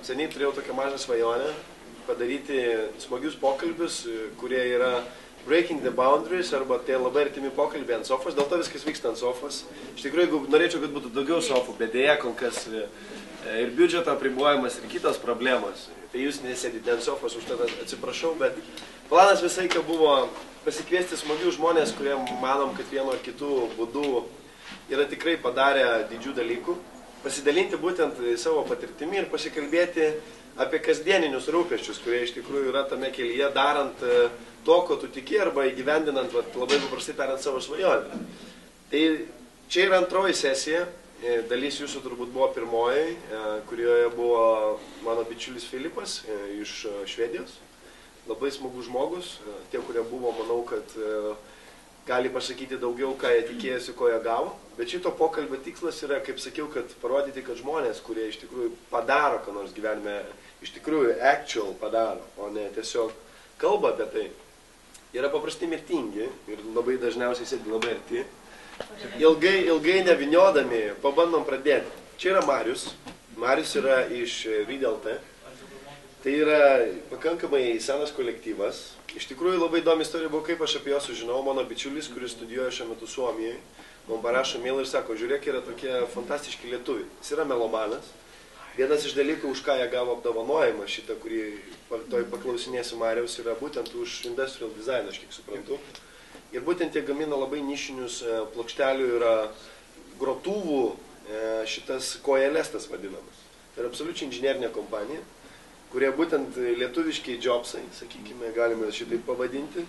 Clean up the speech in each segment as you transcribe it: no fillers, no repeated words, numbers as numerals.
Seniai turėjau tokią mažą svajonę padaryti smagius pokalbius, kurie yra breaking the boundaries arba tie labai artimi pokalbiai ant sofos. Dėl to viskas vyksta ant sofos. Iš tikrųjų, jeigu norėčiau, kad būtų daugiau sofų, bet dėja kol kas ir biudžeto apribojimas ir kitos problemos. Tai jūs nesėdite ant sofos, už tą atsiprašau, bet planas visai buvo pasikviesti smagių žmonės, kurie manom, kad vienu ar kitų būdų yra tikrai padarę didžių dalykų. Pasidalinti būtent savo patirtimi ir pasikalbėti apie kasdieninius rūpesčius, kurie iš tikrųjų yra tame kelyje, darant to, ko tu tiki, arba įgyvendinant, labai paprastai tariant, savo svajonę. Tai čia yra antroji sesija, dalis jūsų turbūt buvo pirmoji, kurioje buvo mano bičiulis Filipas iš Švedijos. Labai smagus žmogus, tie, kurie buvo, manau, kad gali pasakyti daugiau, ką jie tikėjosi, ko jie gavo. Bet šito pokalbio tikslas yra, kaip sakiau, kad parodyti, kad žmonės, kurie iš tikrųjų padaro, ką nors gyvenime, iš tikrųjų actual padaro, o ne tiesiog kalba apie tai, yra paprastai mirtingi ir labai dažniausiai sėdi labai arti. Ilgai neviniodami, pabandom pradėti. Čia yra Marius. Marius yra iš Rydelte. Tai yra pakankamai senas kolektyvas. Iš tikrųjų labai įdomi istorija buvo, kaip aš apie jo sužinau. Mano bičiulis, kuris studijuoja šiuo metu Suomijoje, man parašo mailą ir sako, žiūrėk, yra tokie fantastiški lietuviai. Jis yra melomanas. Vienas iš dalykų, už ką jie gavo apdovanojimą šitą, kurį toj paklausinėsiu Mariaus, yra būtent už industrial design, aš kiek suprantu. Ir būtent jie gamina labai nišinius plokštelių ir grotuvų šitas kojelestas vadinamas. Tai yra absoliučiai inžinerinė kompanija, kurie būtent lietuviškiai jobsai, sakykime, galime šitaip pavadinti.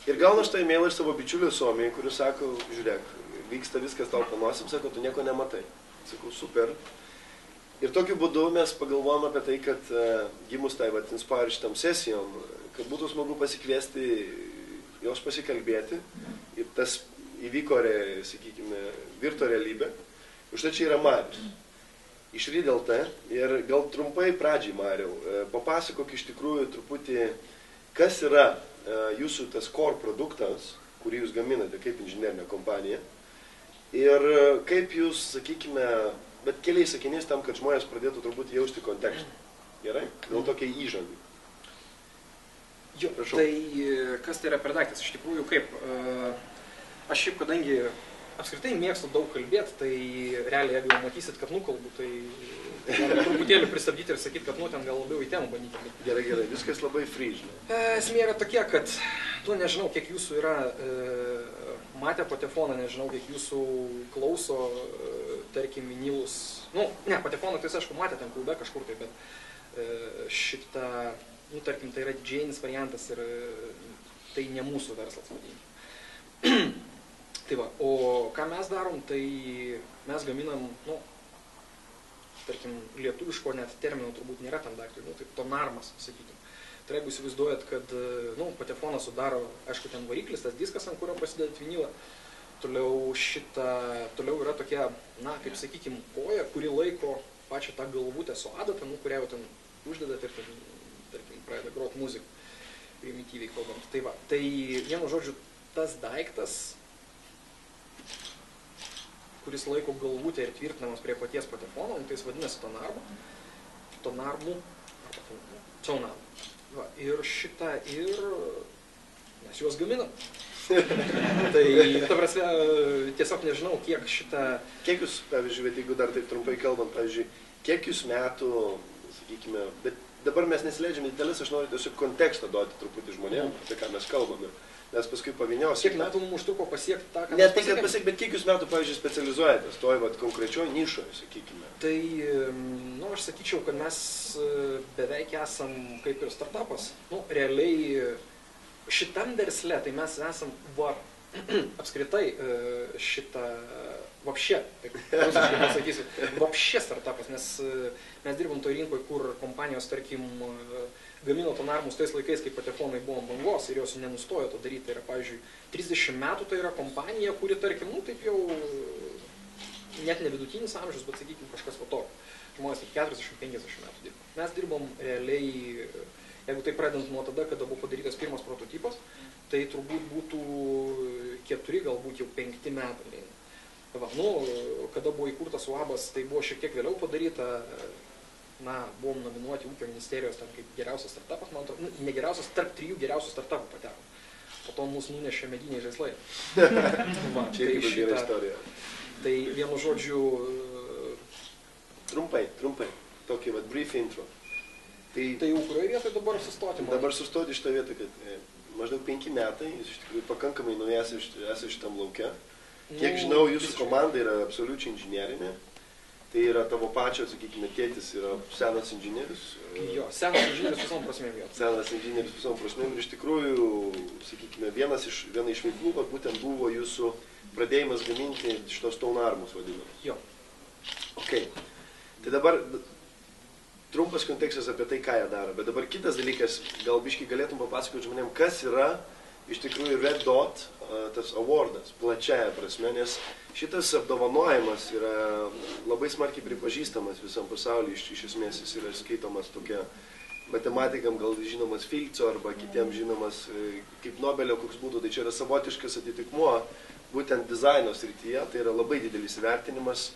Ir gaunu aš tą e-mailą iš savo bičiulio Suomijai, kuris sako, žiūrėk, vyksta viskas tau panosim, sako, tu nieko nematai. Sakau, super. Ir tokiu būdu mes pagalvojom apie tai, kad gimus tai Inspire šitam sesijom, kad būtų smagu pasikviesti jos pasikalbėti. Ir tas įvyko, sakykime, virto realybė. Už tai čia yra Marius iš Rydelte. Ir gal trumpai pradžiai, Mariau, papasakok iš tikrųjų truputį, kas yra jūsų tas core produktas, kurį jūs gaminate kaip inžinerinė kompanija. Ir kaip jūs, sakykime, bet keliais sakiniais tam, kad žmonės pradėtų turbūt jausti kontekstą. Gerai? Gal tokia įžanga. Jo, tai kas tai yra per daiktas? Iš tikrųjų, kaip, aš šiaip, kadangi apskritai mėgstu daug kalbėti, tai realiai, jeigu jau matysit, kad nukalbu, tai truputėlį pristabdyti ir sakyti, kad ten gal labiau į temą bandyti. Gerai, viskas labai free, žinai. Esmė yra tokia, kad, nežinau, kiek jūsų yra matę patefoną, nežinau, kiek jūsų klauso, tarkim, vinilus. Patefoną tai aišku matė ten klube kažkur tai, bet šitą, tarkim, tai yra didžėjinis variantas ir tai ne mūsų verslas, vadinkim. Tai va, o ką mes darom, tai mes gaminam, tarkim, lietuviško net termino turbūt nėra tam daiktui, tai tonarmas, sakykim. Tai jeigu įsivaizduojat, kad, patefoną sudaro, aišku, ten variklis, tas diskas, ant kurio pasidėt vinilą, toliau yra tokia, kaip sakykim, koja, kuri laiko pačią tą galvutę su adata, kurią jau ten uždedat ir, tarkim, pradeda grot muziką, primityviai kalbant. Tai va, tai vienu žodžiu, tas daiktas, kuris laiko galvutę ir tvirtinamas prie paties patefono, tai jis vadinasi tonarmu. Ir mes juos gaminam. Tai, ta prasme, tiesiog nežinau, kiek šitą... Kiek jūs, pavyzdžiui, jeigu dar taip trumpai kalbant, pavyzdžiui, kiek jūs metų, sakykime, bet dabar mes nesileidžiame į detalės, aš noriu tiesiog kontekstą duoti truputį žmonėm, apie ką mes kalbame. Nes paskui paviniosim. Kiek metų mums užtruko pasiekti tą, ką mes pasiekėme? Ne tai, kad pasiekti, bet kiek jūs metų, pavyzdžiui, specializuojatės toj konkrečioje nišoje, sakykime? Tai, aš sakyčiau, kad mes beveik esam kaip ir startupas. Realiai šitam versle, tai mes esam apskritai šitą vapšė, taip rusiškai pasakysiu, vapšė startupas, nes mes dirbam toj rinkoje, kur kompanijos, tarkim, gamino tonarmus tais laikais, kai patefonai buvo ant bangos ir jos nenustojo to daryti. Tai yra, pavyzdžiui, 30 metų tai yra kompanija, kuri, tarkim, taip jau net ne vidutinis amžius, bet, sakykime, kažkas va tokio. Žmonės 40-50 metų dirba. Mes dirbam realiai, jeigu tai pradedant nuo tada, kada buvo padarytas pirmas prototipas, tai turbūt būtų 4, galbūt jau 5 metai. Va, kada buvo įkurtas UABas, tai buvo šiek tiek vėliau padaryta. buvom nominuoti ūkio ministerijos ten kaip geriausias startupas, man atrodo, ne geriausias, tarp 3 geriausių startupų pateko. Po to mūsų nunešė mediniai žaislai. Čia irgi gera istorija. Tai vienu žodžiu... Trumpai, tokį brief intro. Tai jau kurioje vietoje dabar sustoti? Dabar sustoti šitą vietą, kad maždaug 5 metai, jūs iš tikrųjų pakankamai naujas esate šitam lauke. Kiek žinau, jūsų komanda yra absoliučiai inžinierinė. Tai yra tavo pačio, sakykime, tėtis yra senas inžinierius. Jo, senas inžinierius visom prasmėm. Senas inžinierius visom prasmėm. Ir iš tikrųjų, sakykime, viena iš veiklų, būtent buvo jūsų pradėjimas gaminti šitos Stone Armus vadinamus. Jo. Ok. Tai dabar trumpas kontekstas apie tai, ką jie daro. Bet dabar kitas dalykas, gal biškai galėtum papasakoti žmonėm, kas yra iš tikrųjų Red Dot, tas awardas, plačiaja prasme, nes šitas apdovanojimas yra labai smarkiai pripažįstamas visam pasaulyje, iš esmės jis yra skaitomas tokia matematikam gal žinomas Filco arba kitiems žinomas kaip Nobelio koks būtų, tai čia yra savotiškas atitikmuo būtent dizaino srityje, tai yra labai didelis vertinimas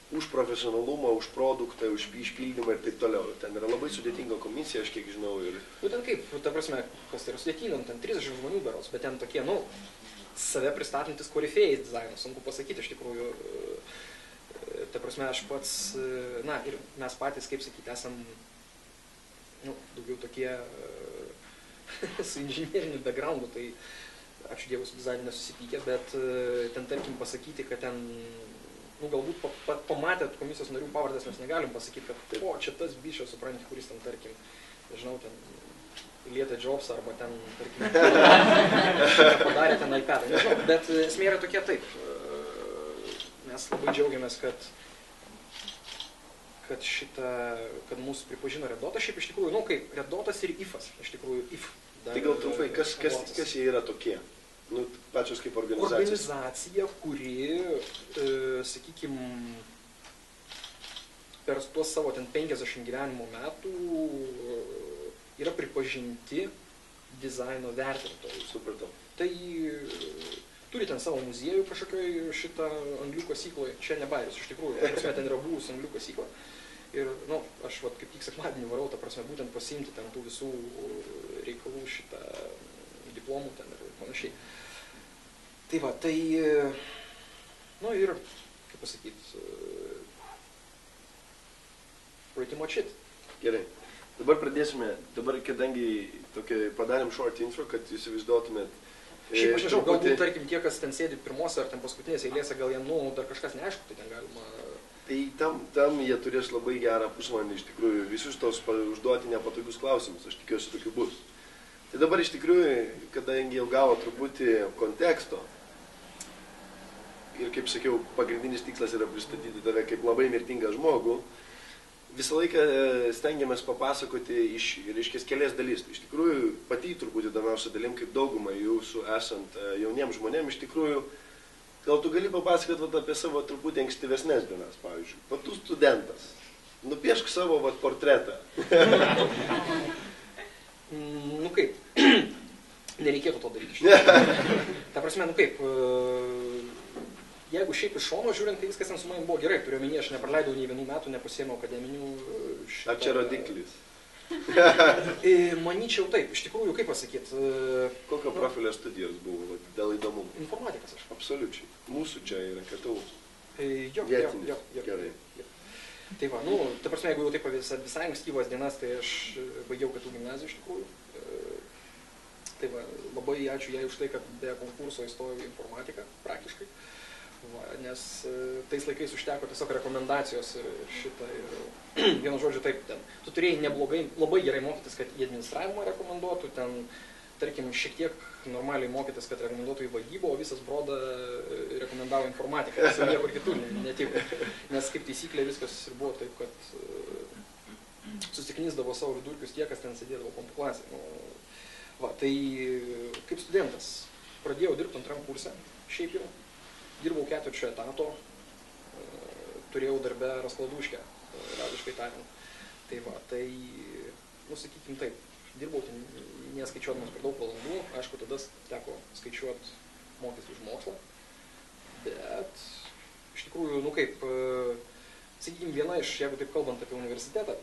už profesionalumą, už produktą, už išpildymą ir taip toliau. Ten yra labai sudėtinga komisija, aš kiek žinau. Ir... Ten kaip, ta prasme, kas tai yra sudėtinga, ten 30 žmonių berods, bet ten tokie, save pristatantis korifėjais dizaino, sunku pasakyti iš tikrųjų. Ta prasme, aš pats, ir mes patys, kaip sakyti, esam, daugiau tokie su inžinieriniu backgroundu, tai ačiū Dievui su dizainu nesusipykę, bet ten, tarkim, pasakyti, kad ten galbūt pamatėt komisijos narių pavardės, mes negalim pasakyti, kad čia tas bišas, supranti, kuris ten, tarkim, nežinau, ten lietė Jobsą arba ten, tarkim, padarė ten iPadą, nežinau, bet esmė yra tokia taip. Mes labai džiaugiamės, kad mūsų pripažino Red Dotą, šiaip iš tikrųjų, kaip Red Dotas ir IFAS, iš tikrųjų IF. Tai gal trumpai, kas jie yra tokie? Pačios kaip organizacijos. Organizacija, kuri, sakykime, per tuos savo ten 50 gyvenimo metų yra pripažinti dizaino vertintojai. Supratau. Tai turi ten savo muziejų kažkokioj šitą anglių kasykloje. Čia ne Bairis, iš tikrųjų. Ta prasme, ten yra buvusi anglių kasykla. Ir, aš kaip tik sekmadienį varau, ta prasme, būtent pasiimti ten tų visų reikalų šitą diplomų ten ir panašiai. Tai va, tai, ir, kaip pasakyti, pretty much it. Gerai. Dabar pradėsime, kadangi padarėm short intro, kad jūs įsivaizduotumėt. Šiaip aš nežinau, galbūt, tarkim, tie, kas ten sėdi pirmose ar ten paskutinėse eilėse, gal jie, dar kažkas neaišku, tai ten galima... Tai tam jie turės labai gerą pusvalandį, iš tikrųjų, visus tos užduoti nepatogius klausimus, aš tikiuosi tokių bus. Tai dabar iš tikrųjų, kadangi jau gavo truputį konteksto, ir kaip sakiau, pagrindinis tikslas yra pristatyti tave kaip labai mirtingą žmogų, visą laiką stengiamės papasakoti iš kelias dalis. Iš tikrųjų, pati turbūt įdomiausia dalim, kaip dauguma jūsų esant jauniems žmonėms, iš tikrųjų, gal tu gali papasakoti apie savo truputį ankstyvesnės dienas, pavyzdžiui. Tu studentas, nupiešk savo portretą. Kaip, nereikėtų to daryti. Ta prasme, kaip... Jeigu šiaip iš šono žiūrint, tai viskas ten su manim buvo gerai. Turiu omenyje, aš nepraleidau nei 1 metų, nepasiėmiau akademinių... Ar čia rodiklis? Manyčiau taip, iš tikrųjų, kaip pasakyti... Kokio profilio studijos buvo, dėl įdomumo? Informatikas aš. Absoliučiai. Mūsų čia yra KTU. Jo. Gerai. Tai va, ta prasme, jeigu jau taip visai ankstyvas dienas, tai aš baigiau KTU gimnaziją iš tikrųjų. Tai va, labai ačiū jai už tai, kad be konkurso įstojau į informatiką praktiškai. Va, nes tais laikais užteko tiesiog rekomendacijos ir šitą. Ir vienu žodžiu taip, ten. Tu turėjai neblogai, labai gerai mokytis, kad į administravimą rekomenduotų, ten, tarkim, šiek tiek normaliai mokytis, kad rekomenduotų į vadybą, o visas broda rekomendavo informatiką, nes jau niekur kitur netiko. Nes kaip taisyklė viskas ir buvo taip, kad susiknisdavo savo vidurkius tie, kas ten sėdėdavo klasėje. Va, tai kaip studentas pradėjau dirbti 2 kurse, šiaip jau. Dirbau 4 etato, turėjau darbę Raskladūškę, liaudiškai tariant. Tai va, sakykim taip, dirbau ten neskaičiuodamas per daug valandų, aišku, tada teko skaičiuoti mokestį už mokslą, bet iš tikrųjų, sakykime, viena iš, jeigu taip kalbant apie universitetą,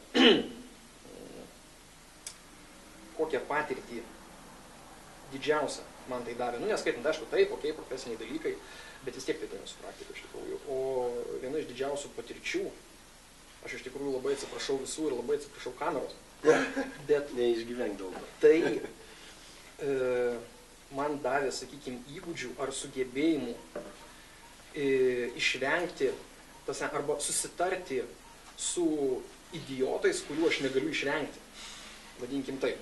kokią patirtį didžiausią man tai davė. Nu, neskaitant, aišku, taip, profesiniai dalykai, bet vis tiek tai su praktika iš tikrųjų. O viena iš didžiausių patirčių, aš iš tikrųjų labai atsiprašau visų ir labai atsiprašau kameros, bet neišgyvenk daug. Tai man davė, sakykime, įgūdžių ar sugebėjimų išvengti arba susitarti su idiotais, kurių aš negaliu išvengti. Vadinkim taip.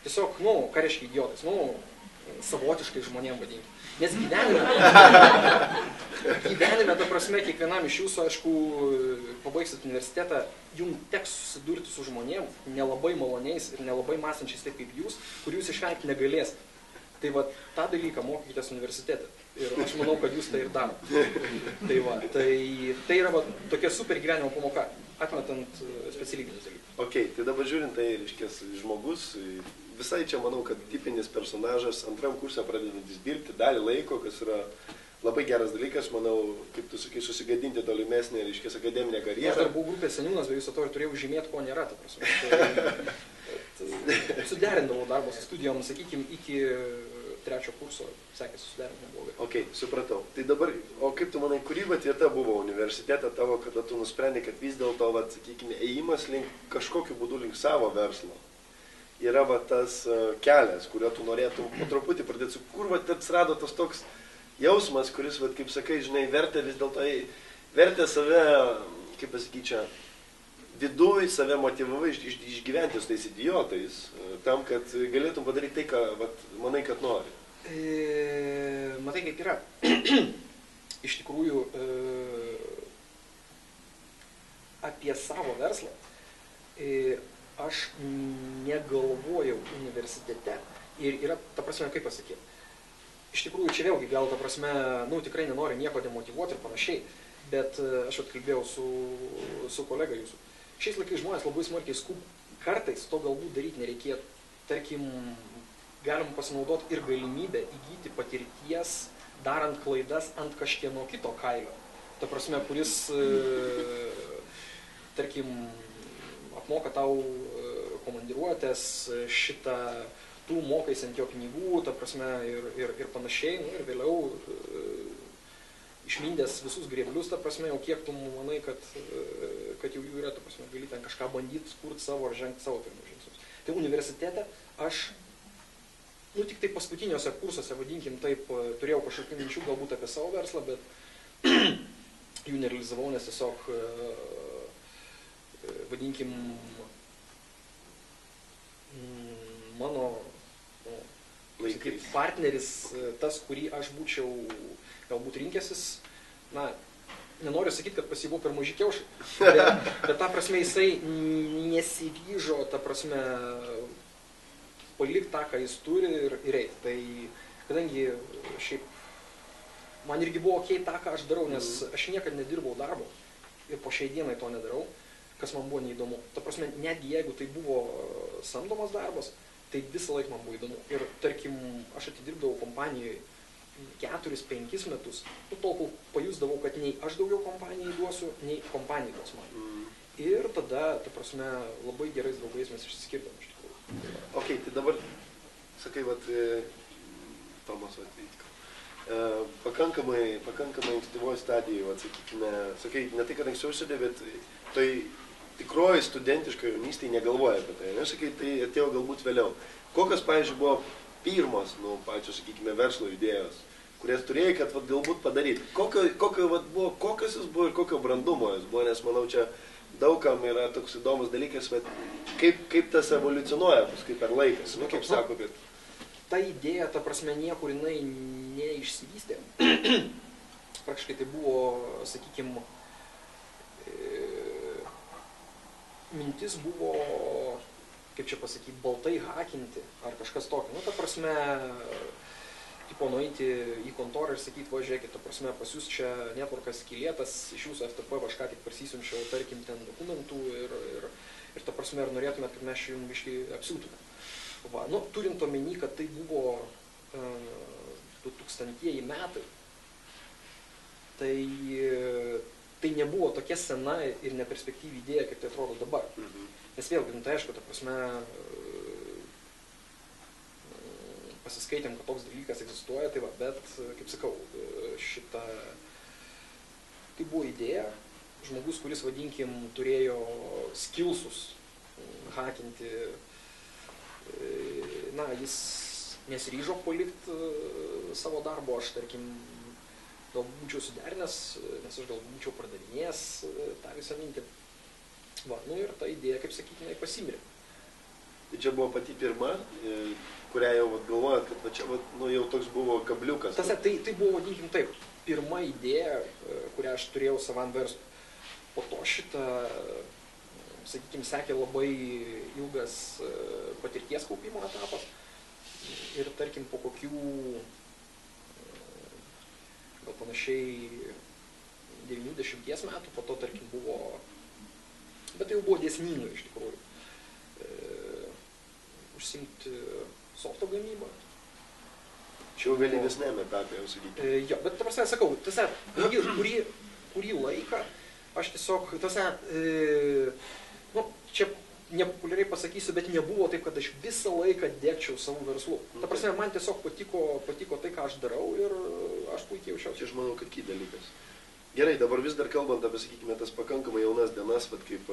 Tiesiog, ką reiškia idiotais? Savotiškai žmonėm vadinkim. Nes gyvenime, ta prasme, kiekvienam iš jūsų, aišku, pabaigsit universitetą, jums teks susidurti su žmonėm nelabai maloniais ir nelabai mąstančiais taip kaip jūs, kur jūs išvengti negalės. Tai va, tą dalyką mokykitės universitete. Ir aš manau, kad jūs tai ir darote. Tai yra tokia super gyvenimo pamoka, atmetant specialybinius dalykus. Ok, tai dabar žiūrint, tai reiškės žmogus, visai čia manau, kad tipinis personažas antram kursą pradedantis dirbti dalį laiko, kas yra labai geras dalykas, manau, kaip tu sakai, susigadinti tolimesnį, reiškės, akademinę karjerą. Aš dar buvau grupės seniūnas, bet jūs to ir turėjau žymėti, ko nėra, ta prasme. Suderindavau darbą su studijom, sakykime, iki 3 kurso sekėsi suderinti neblogai. Ok, supratau. Tai dabar, o kaip tu manai, kuri vieta buvo universitete tavo, kada tu nusprendai, kad vis dėlto, sakykime, ėjimas link kažkokiu būdu link savo verslo yra tas kelias, kurio tu norėtum po truputį pradėti, kur atsirado tas toks jausmas, kuris, kaip sakai, žinai, vertė save, kaip pasakyčia, viduj save motyvavai išgyventi su tais idiotais, tam, kad galėtum padaryti tai, ką manai, kad nori. Matai, kaip yra. Iš tikrųjų, apie savo verslą aš negalvojau universitete ir yra, ta prasme, kaip pasakyti. Iš tikrųjų, čia vėlgi gal, ta prasme, tikrai nenoriu nieko demotyvuoti ir panašiai, bet aš atkalbėjau su kolega jūsų. Šiais laikais žmonės labai smarkiai skuba. Kartais to galbūt daryti nereikėtų. Tarkim, galim pasinaudoti ir galimybę įgyti patirties, darant klaidas ant kažkieno kito kailio. Ta prasme, kuris, tarkim, apmoka tau komandiruotės, tu mokais ant jo pinigų, ta prasme, ir panašiai, ir vėliau išmindęs visus grėblius, ta prasme, jau kiek tu manai, kad jau jų yra, ta prasme, gali ten kažką bandyti, kurti savo ar žengti savo pirmus žingsnius. Tai universitete aš, tik tai paskutiniuose kursuose, vadinkim taip, turėjau kažkokių minčių galbūt apie savo verslą, bet jų nerealizavau, nes tiesiog, vadinkim, mano partneris, tas, kurį aš būčiau galbūt rinkęsis, nenoriu sakyti, kad pas jį buvo per maži kiaušai, bet ta prasme jisai nesiryžo, ta prasme, palikti tą, ką jis turi ir eiti. Tai kadangi šiaip man irgi buvo okei tą, ką aš darau, nes aš niekad nedirbau darbo ir po šiai dienai to nedarau, kas man buvo neįdomu. Ta prasme, netgi jeigu tai buvo samdomas darbas, tai visą laiką man buvo įdomu. Ir tarkim, aš atidirbdavau kompanijoje 4-5 metus, tol kol pajusdavau, kad nei aš daugiau kompanijai duosiu, nei kompanijai duos man. Ir tada, ta prasme, labai gerais draugais mes išsiskirdavom iš tikrųjų. Ok, tai dabar, sakai, Tomas, pakankamai ankstyvoje stadijoje, sakykime, sakai, ne tai, kad anksčiau užsidė, bet tai tikroji studentiška jaunystė negalvoja apie tai, sakai, tai atėjo galbūt vėliau. Kokios, pavyzdžiui, buvo pirmos, pačios, sakykime, verslo idėjos, kurias turėjai, kad galbūt padaryti? Kokios jis buvo ir kokio brandumo jis buvo, nes manau, čia daugam yra toks įdomus dalykas, bet kaip tas evoliucionuoja paskui per laikas, kaip sako, bet... Ta idėja, ta prasme, niekur jinai neišsivystė. Praktiškai tai buvo, sakykime, mintis buvo, kaip čia pasakyti, baltai hakinti ar kažkas tokio. Ta prasme, nueiti į kontorą ir sakyti, žiūrėkit, ta prasme, pas jūs čia networkas skylėtas, iš jūsų FTP aš ką tik parsisiunčiau, tarkim, ten dokumentų ir ta prasme, ar norėtumėt, kad mes jums biškai apsiūtume. Turint omeny, kad tai buvo 2000 metai, tai tai nebuvo tokia sena ir neperspektyvi idėja, kaip tai atrodo dabar. Nes vėlgi, nu, tai aišku, ta prasme, pasiskaitėm, kad toks dalykas egzistuoja, tai va, bet, kaip sakau, tai buvo idėja, žmogus, kuris, vadinkim, turėjo skillsus hakinti, na, jis nesiryžo palikti savo darbo, aš, tarkim, galbūt būčiau suderinęs, nes aš galbūt būčiau pardavinėjęs tą visą mintį. Va, nu ir ta idėja, kaip sakykime, pasimirė. Tai čia buvo pati pirma, kurią jau galvojat, kad va, čia va, nu, jau toks buvo kabliukas. Tai buvo, vadinkim taip, pirma idėja, kurią aš turėjau savam verslui. Po to sakykime, sekė labai ilgas patirties kaupimo etapas. Ir tarkim, po kokių, gal panašiai 90 metų, po to, tarkim, buvo, bet tai jau buvo dėsninga iš tikrųjų, užsimti softo gamybą. Čia jau vėlyvesnėme etape, jau sakykime. Jo, bet, ta prasme, sakau, kurį laiką aš tiesiog, nu, čia nepopuliariai pasakysiu, bet nebuvo taip, kad aš visą laiką dėkčiau savo verslu. Ta prasme, man tiesiog patiko tai, ką aš darau ir aš puikiai jaučiausi. Čia aš manau, kad kit dalykas. Gerai, dabar vis dar kalbant apie, sakykime, tas pakankamai jaunas dienas, bet kaip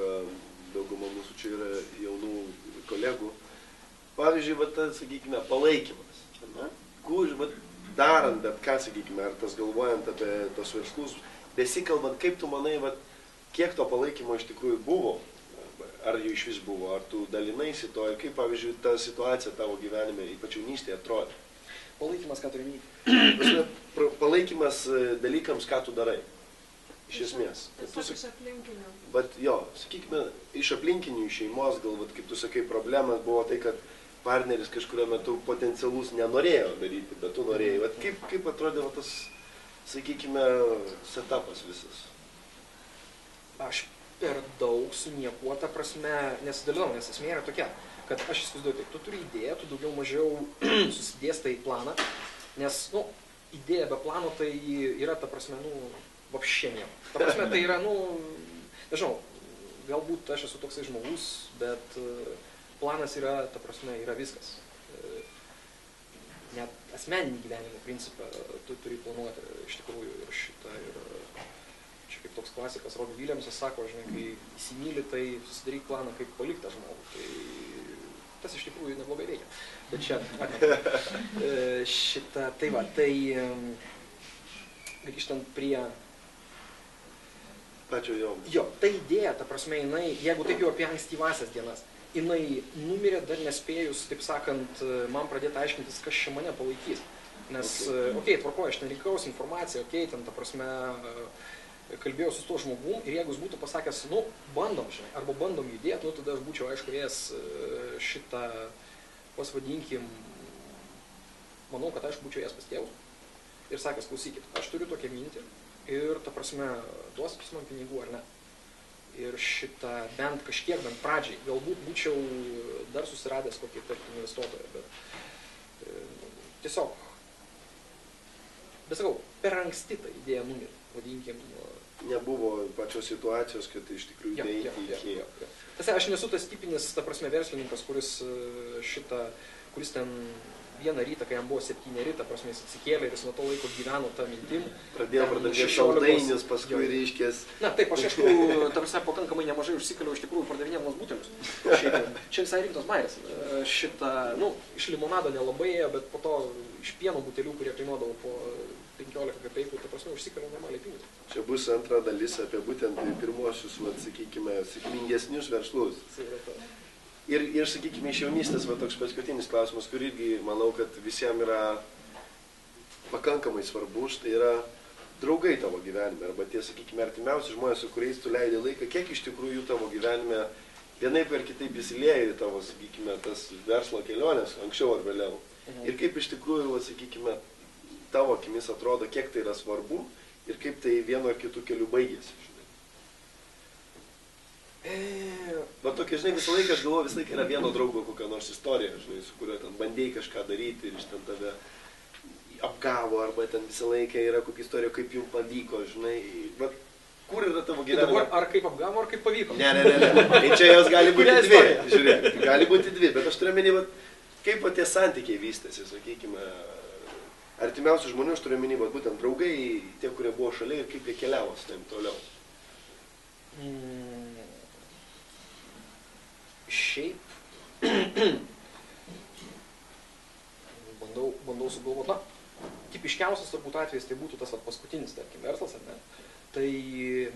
dauguma mūsų čia yra jaunų kolegų. Pavyzdžiui, va, tas, sakykime, palaikymas. Ne? Kur, va, darant, bet ką, sakykime, ar tas galvojant apie tos verslus, besikalbant, kaip tu manai, va, kiek to palaikymo iš tikrųjų buvo, ar jų iš vis buvo, ar tu dalinaisi to, ir kaip, pavyzdžiui, ta situacija tavo gyvenime, ypač jaunystėje, atrodė? Palaikymas, ką turi minėti? Palaikymas dalykams, ką tu darai. Iš esmės. Tiesiog iš aplinkinių. Bet jo, sakykime, iš aplinkinių, iš šeimos, galbūt, kaip tu sakai, problemas buvo tai, kad partneris kažkurio metu potencialus nenorėjo daryti, bet tu norėjai. Vat kaip atrodė tas, sakykime, setupas visas? Aš per daug su niekuo, ta prasme, nesidalinau, nes esmė yra tokia, kad aš įsivaizduoju, tai tu turi idėją, tu daugiau mažiau susidėstai planą, nes, nu, idėja be plano tai yra, ta prasme, nu, vapšė nieko. Ta prasme, tai yra, nu, nežinau, galbūt aš esu toksai žmogus, bet planas yra, ta prasme, yra viskas. Net asmeninį gyvenimo principą tu turi planuoti iš tikrųjų ir šitą. Ir čia kaip toks klasikas Robbie Williamsas sako, žinai, kai įsimyli, tai susidaryk planą, kaip palikti tą žmogų. Tai tas iš tikrųjų neblogai veikia. Bet čia, šitą, tai va, tai grįžtant prie pačio jo. Jo, ta idėja, ta prasme, jinai, jeigu taip jau apie ankstyvasias dienas, jinai numirė dar nespėjus, taip sakant, man pradėti aiškintis, kas čia mane palaikys. Nes, okei, tvarkoju, aš ten reikaus informaciją, okei, ten, ta prasme, kalbėjau su tuo žmogum ir jeigu jis būtų pasakęs, nu, bandom, žinai, arba bandom judėti, nu, tada aš būčiau, aišku, ėjęs šitą, pasvadinkim, manau, kad aš būčiau ėjęs pas tėvus ir sakęs, klausykit, aš turiu tokią mintį, ir, ta prasme, duosit jūs man pinigų ar ne. Ir šitą bent kažkiek, bent pradžiai, galbūt būčiau dar susiradęs kokį, tarkim, investuotoją, bet tiesiog, bet sakau, per anksti ta idėja numirė, vadinkim. Nebuvo pačios situacijos, kad iš tikrųjų įdėjai iki. Aš nesu tas tipinis, ta prasme, verslininkas, kuris ten vieną rytą, kai jam buvo 7, ta prasme, jis atsikėlė ir jis nuo to laiko gyveno tą mintim. Pradėjo pardavinėti saldainius, paskui reiškės. Na taip, aš aišku, ta prasme, pakankamai nemažai užsikaliau iš tikrųjų pardavinėdamas butelius. Čia visai rimtas bairis. Šitą, nu, iš limonado nelabai ėjo, bet po to iš pieno butelių, kurie kainuodavo po 15 kapeikų, ta prasme, užsikaliau normaliai pinigus. Čia bus antra dalis apie būtent pirmuosius, sakykime, sėkmingesnius verslus. Ir sakykime, iš jaunystės, va, toks paskutinis klausimas, kur irgi manau, kad visiems yra pakankamai svarbus, tai yra draugai tavo gyvenime, arba tie, sakykime, artimiausi žmonės, su kuriais tu leidai laiką, kiek iš tikrųjų tavo gyvenime vienaip ar kitaip įsilieja į tavo, sakykime, tas verslo kelionės, anksčiau ar vėliau. Ir kaip iš tikrųjų, va, sakykime, tavo akimis atrodo, kiek tai yra svarbu ir kaip tai vienu ar kitu keliu baigėsi. Va tokia, žinai, visą laiką aš galvoju, visą laiką yra vieno draugo kokia nors istorija, žinai, su kurio ten bandėjai kažką daryti ir iš ten tave apgavo, arba ten visą laiką yra kokia istorija, kaip jums pavyko, žinai. Va, kur yra tavo Tai gyvenime? dabar ar kaip apgavo, ar kaip pavyko? Ne. Tai čia jos gali būti Kurią dvi. istoriją? Žiūrėk, gali būti dvi, bet aš turiu menį, kaip va tie santykiai vystėsi, sakykime, artimiausių žmonių, aš turiu menį, būtent draugai, tie, kurie buvo šalia ir kaip jie keliavo su tavim toliau. Šiaip bandau sugalvoti, tipiškiausias turbūt atvejis tai būtų tas paskutinis, tarkim, verslas, ar ne? Tai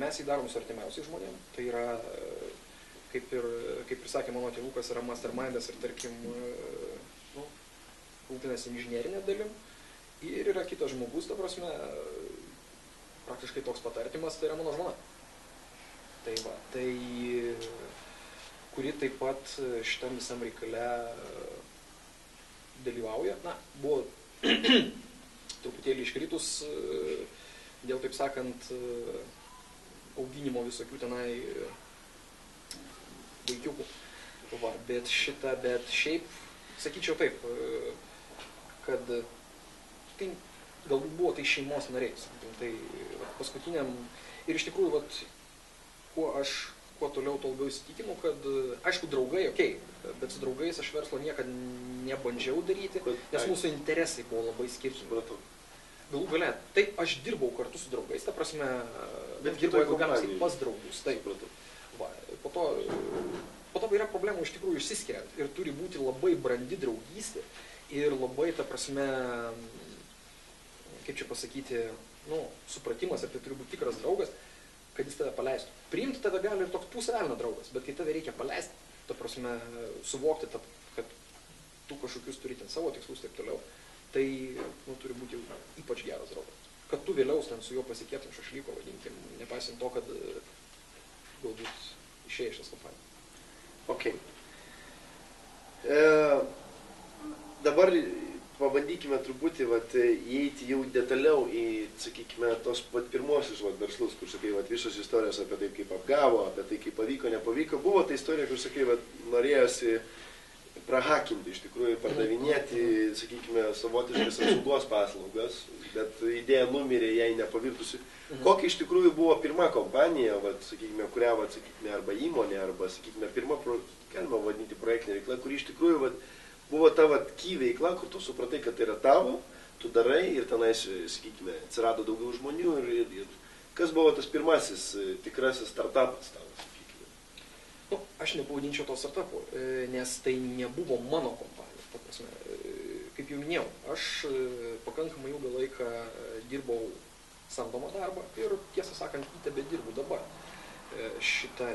mes jį darom su artimiausiais žmonėm. Tai yra, kaip ir sakė mano tėvukas, yra mastermindas ir, tarkim, rūpinasi inžinierinė dalim. Ir yra kitas žmogus, ta prasme, praktiškai toks pat artimas, tai yra mano žmona. Tai va, kuri taip pat šitam visam reikale dalyvauja. Na, buvo truputėlį iškritus dėl, taip sakant, auginimo visokių tenai vaikiukų. Va, bet šiaip, sakyčiau taip, kad tai galbūt buvo tai šeimos nariai, sakykim, tai paskutiniam ir iš tikrųjų, kuo toliau, tuo labiau įsitikinu, kad, aišku, draugai, bet su draugais aš verslo niekada nebandžiau daryti, nes mūsų interesai buvo labai skirtingi. Galų gale, taip, aš dirbau kartu su draugais, ta prasme, bet dirbau, jeigu galima sakyti, pas draugus. Taip, va, po to yra problemų iš tikrųjų išsiskiriant ir turi būti labai brandi draugystė ir labai, ta prasme, kaip čia pasakyti, supratimas, ir tai turi būti tikras draugas, kad jis tave paleistų. Priimti tave gali ir toks pusvelnio draugas, bet kai tave reikia paleisti, ta prasme, suvokti, kad tu kažkokius turi ten savo tikslus taip toliau, tai turi būti jau ypač geras draugas. Kad tu vėliau ten su juo pasikėtum šašlyko, vadinkim, nepaisant to, kad galbūt išėjai iš šios kompanijos. Ok. Dabar pabandykime truputį įeiti jau detaliau į, sakykime, tos pirmosius verslus, kur, sakai, visos istorijos apie tai, kaip apgavo, apie tai, kaip pavyko, nepavyko. Buvo ta istorija, kur, sakai, norėjosi prahakinti, iš tikrųjų, pardavinėti, sakykime, savotiškas apsaugos paslaugas, bet idėja numirė, jai nepavirtusi. Kokia iš tikrųjų buvo pirma kompanija, sakykime, kurią, sakykime, arba įmonė, arba, sakykime, pirma, galima vadinti projektinė veikla, kuri iš tikrųjų buvo ta key veikla, kur tu supratai, kad tai yra tavo, tu darai ir tenais, sakykime, atsirado daugiau žmonių ir kas buvo tas pirmasis tikrasis startupas tavo, sakykime? Aš nepavadinčiau to startupu, nes tai nebuvo mano kompanija. Ta prasme, kaip jau minėjau, aš pakankamai ilgą laiką dirbau samdomą darbą ir, tiesą sakant, tebedirbu dabar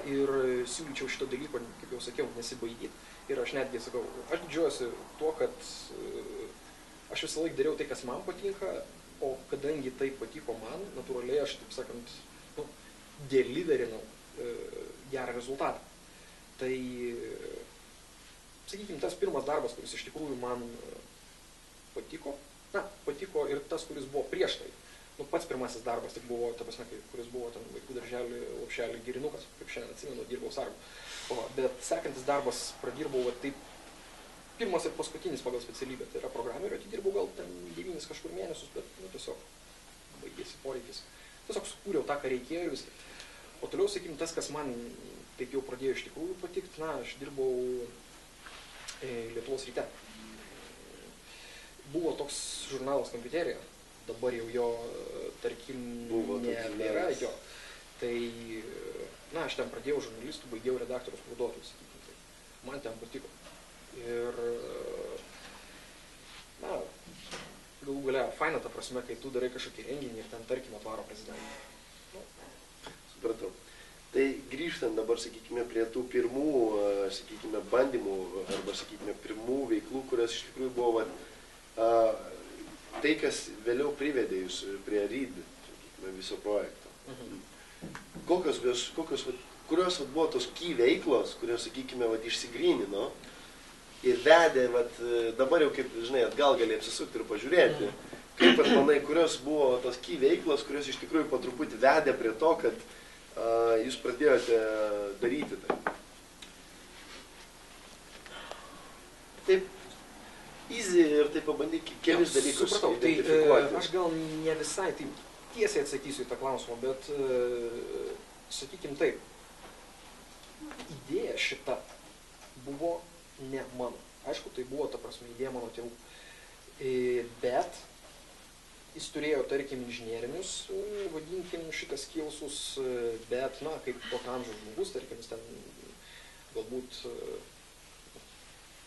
ir siūlyčiau šito dalyko, kaip jau sakiau, nesibaidyti. Ir aš netgi sakau, aš didžiuojuosi tuo, kad aš visą laiką dariau tai, kas man patinka, o kadangi tai patiko man, natūraliai aš, taip sakant, deliverinau gerą rezultatą. Tai, sakykime, tas pirmas darbas, kuris iš tikrųjų man patiko ir tas, kuris buvo prieš tai. Pats pirmasis darbas tik buvo, ta prasme, kuris buvo ten vaikų darželį, lopšelį girinukas, kaip šiandien atsimenu, dirbau sargu. Bet sekantis darbas pradirbau taip, pirmas ir paskutinis pagal specialybę, tai yra programerių, atidirbau gal ten 9 kažkur mėnesius, bet tiesiog baigėsi poreikis. Tiesiog sukūriau tą, ką reikėjo ir viską. O toliau, sakykim, tas, kas man taip jau pradėjo iš tikrųjų patikti, aš dirbau Lietuvos ryte. Buvo toks žurnalas Kompiuterija. Dabar jau jo, tarkim, nėra jo. Tai, aš ten pradėjau žurnalistų, baigiau redaktoriaus pavaduotojus, sakykim. Man ten patiko. Ir, galų galia, faina ta prasme, kai tu darai kažkokį renginį ir ten, tarkim, atvaro prezidentą. Supratau. Tai grįžtant dabar, sakykime, prie tų pirmų, sakykime, bandymų arba, sakykime, pirmų veiklų, kurios iš tikrųjų buvo tai, kas vėliau privedė jūs prie READ, sakykime, viso projekto. Kurios buvo tos key veiklos, kurios, sakykime, išsigrynino ir vedė, dabar jau, kaip, žinai, atgal gali apsisukti ir pažiūrėti, kaip manai, kurios buvo tos key veiklos, kurios iš tikrųjų po truputį vedė prie to, kad jūs pradėjote daryti tai. Taip, easy ir tai pabandyk kelis dalykus identifikuoti. Tai aš gal ne visai taip tiesiai atsakysiu į tą klausimą, bet sakykim taip, idėja šita buvo ne mano. Aišku, tai buvo, ta prasme, idėja mano tėvų. Bet jis turėjo, tarkim, inžinierinius, vadinkim, šitas skillsus, bet, na, kaip tokio amžiaus žmogus, tarkim, jis ten galbūt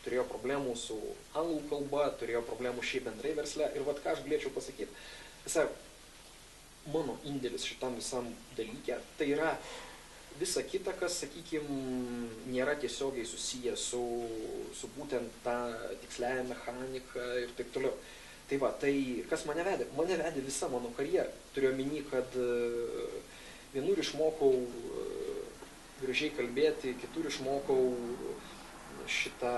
turėjo problemų su anglų kalba, turėjo problemų šiaip bendrai versle. Ir vat ką aš galėčiau pasakyti, visai, mano indėlis šitam visam dalyke, tai yra visa kita, kas, sakykime, nėra tiesiogiai susiję su būtent tą tiksliąją mechaniką ir taip toliau. Tai va, tai kas mane vedė? Mane vedė visa mano karjera. Turiu omeny, kad vienur išmokau gražiai kalbėti, kitur išmokau šitą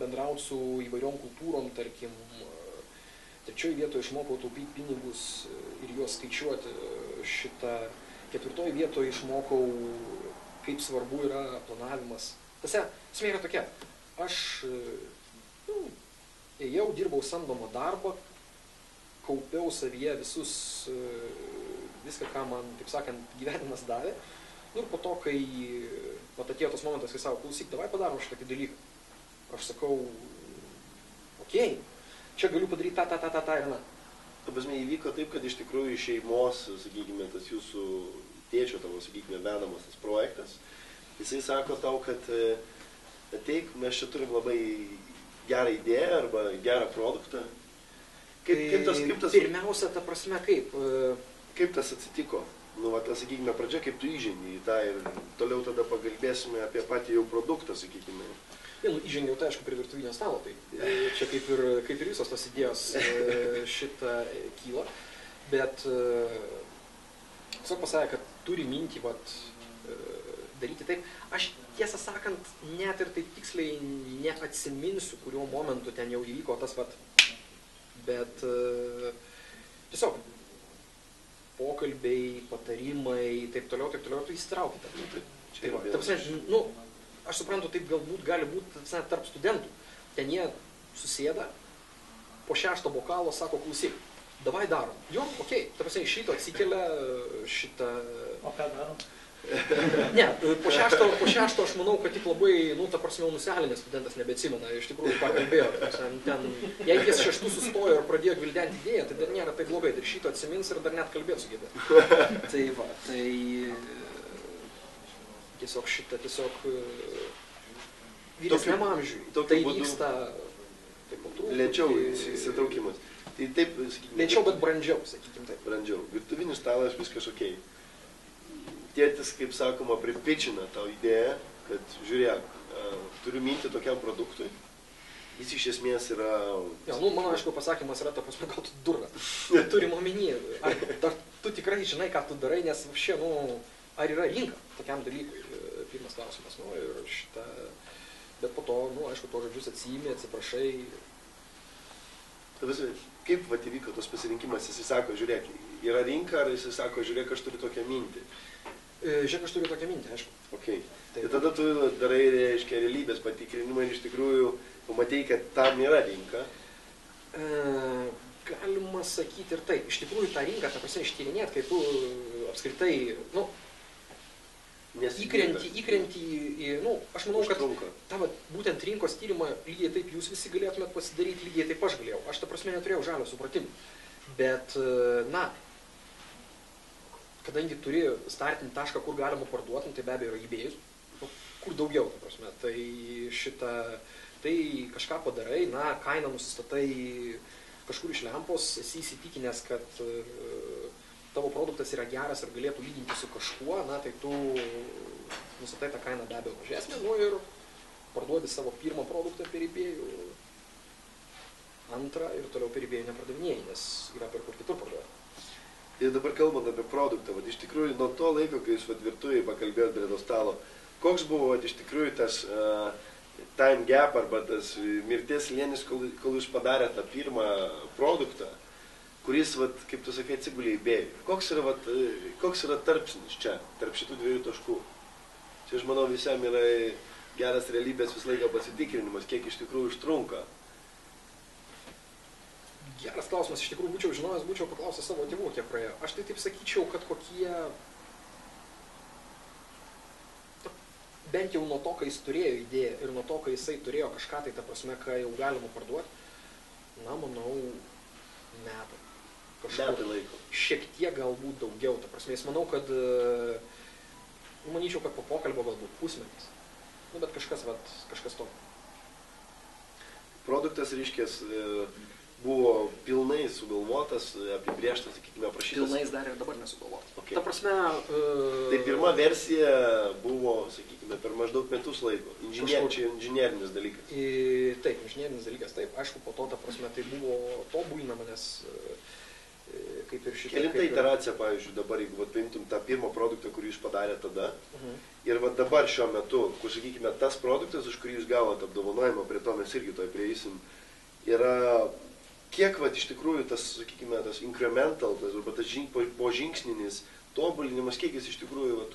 bendrauti su įvairiom kultūrom, tarkim, trečioje vietoje išmokau taupyti pinigus ir juos skaičiuoti, ketvirtoje vietoje išmokau, kaip svarbu yra planavimas. Esmė yra tokia, aš ėjau, dirbau samdomą darbą, kaupiau savyje viską, ką man, taip sakant, gyvenimas davė. Ir po to, kai atėjo tas momentas, kai savo, klausyk, davai padarom šitokį dalyką. Aš sakau, okei, čia galiu padaryti tą ir na. Ta prasme, įvyko taip, kad iš tikrųjų šeimos, sakykime, tas jūsų tėčio tavo, sakykime, vedamas tas projektas, jisai sako tau, kad ateik, mes čia turim labai gerą idėją arba gerą produktą. Kaip tas pirmiausia, ta prasme, kaip tas atsitiko? Nu, va, tas, sakykime, pradžia, kaip tu įžengi į tą ir toliau tada pakalbėsime apie patį jau produktą, sakykime. Įžengiau, tai aišku, prie virtuvinio stalo, tai čia kaip ir visos tos idėjos šitą kyla, bet tiesiog pasakė, kad turi mintį daryti taip. Aš tiesą sakant, net ir taip tiksliai neatsiminsiu, kuriuo momentu ten jau įvyko tas bet tiesiog pokalbiai, patarimai, taip toliau, tu įsitrauki. Aš suprantu, taip galbūt gali būti tarp studentų. Ten jie susėda, po 6 bokalo sako, klausyk, davai darom. Jo, okei, iš ryto atsikelia šitą... O ką darom? Ne, po 6 aš manau, kad tik labai, nusialinės studentas nebeatsimena, iš tikrųjų pakalbėjo. Jei jis 6 sustojo ir pradėjo gvildenti idėją, tai dar nėra taip blogai, dar šito atsimins ir dar net kalbėt sugebė. Tai va, tiesiog vyresniam amžiui. Tai vyksta taip patrūkų. Lėčiau įsitraukimas. Tai taip, sakykime... Lėčiau, bet brandžiau, sakykim taip. Brandžiau. Virtuvinis stalas viskas okei. Tėtis, kaip sakoma, pripitchina tau idėją, kad žiūrėk, turiu mintį tokiam produktui. Jis iš esmės yra... Mano, aišku, pasakymas yra, ta prasme, gal tu durnas. Turim omeny, ar tu tikrai žinai, ką tu darai, nes ar yra rinka tokiam dalykui, pirmas klausimas. Bet po to, aišku, to žodžius atsiimi, atsiprašai. Kaip įvyko tos pasirinkimas, jis sako, žiūrėk, yra rinka, ar jis sako, žiūrėk, aš turiu tokią mintį? Žiūrėk, aš turiu tokią mintį, aišku. Okay. Tai tada tu darai, reiškia, realybės patikrinimą ir iš tikrųjų pamatei, kad tam yra rinka. Galima sakyti ir taip. Iš tikrųjų tą rinką, ta prasme, ištyrinėt, kai tu apskritai, įkrenti į, aš manau, kad tą būtent rinkos tyrimą lygiai taip jūs visi galėtumėt pasidaryti, lygiai taip aš galėjau. Aš, ta prasme, neturėjau žalio supratimų. Bet, kadangi turi startinį tašką, kur galima parduoti, tai be abejo yra eBay'us, kur daugiau, ta prasme. Tai kažką padarai, kainą nusistatai kažkur iš lempos, esi įsitikinęs, kad tavo produktas yra geras ir galėtų lyginti su kažkuo, tai tu nusistatai tą kainą be abejo mažesnę, ir parduodi savo pirmą produktą per eBay'ų, antrą ir toliau per eBay'ų nepardavinėjai, nes yra per kur kitur parduoti. Ir dabar kalbant apie produktą, iš tikrųjų nuo to laiko, kai jūs virtuvėje pakalbėjot prie to stalo, koks buvo iš tikrųjų tas time gap arba tas mirties slėnis, kol jūs padarėte tą pirmą produktą, kuris, kaip tu sakai, atsigulė į eBay. Koks yra tarpsnis čia, tarp šitų dviejų taškų? Čia, aš manau, visam yra geras realybės vis laiką pasitikrinimas, kiek iš tikrųjų užtrunka. Geras klausimas, iš tikrųjų būčiau žinojęs, būčiau paklausęs savo tėvų, kiek praėjo. Aš tai taip sakyčiau, kad kokie... Bent jau nuo to, kai jis turėjo idėją ir nuo to, kai jisai turėjo kažką tai, ta prasme, ką jau galima parduoti, na, manau, metai. Metai laiko. Šiek tiek galbūt daugiau, ta prasme, jis manau, kad... Manyčiau, kad po pokalbio galbūt pusmetis. Nu, bet kažkas to. Produktas, reiškės, buvo pilnai sugalvotas, apibrėžtas, sakykime, aprašytas. Pilnais dar ir dabar nesugalvotas. Okay. Ta prasme... Tai pirma versija buvo, sakykime, per maždaug metus laiko. Inžinierinis dalykas. Taip, inžinierinis dalykas, taip. Aišku, po to, ta prasme, tai buvo tobulinama, nes kaip ir šitą... Kelinta iteracija, pavyzdžiui, dabar, jeigu paimtum tą pirmą produktą, kurį jūs padarė tada, ir dabar šiuo metu, kur, sakykime, tas produktas, už kurį jūs gavote apdovanojimą, prie to mes irgi toj prieisim, yra kiek, iš tikrųjų, tas, sakykime, tas incremental, arba tas požingsninis tobulinimas, kiek jis iš tikrųjų,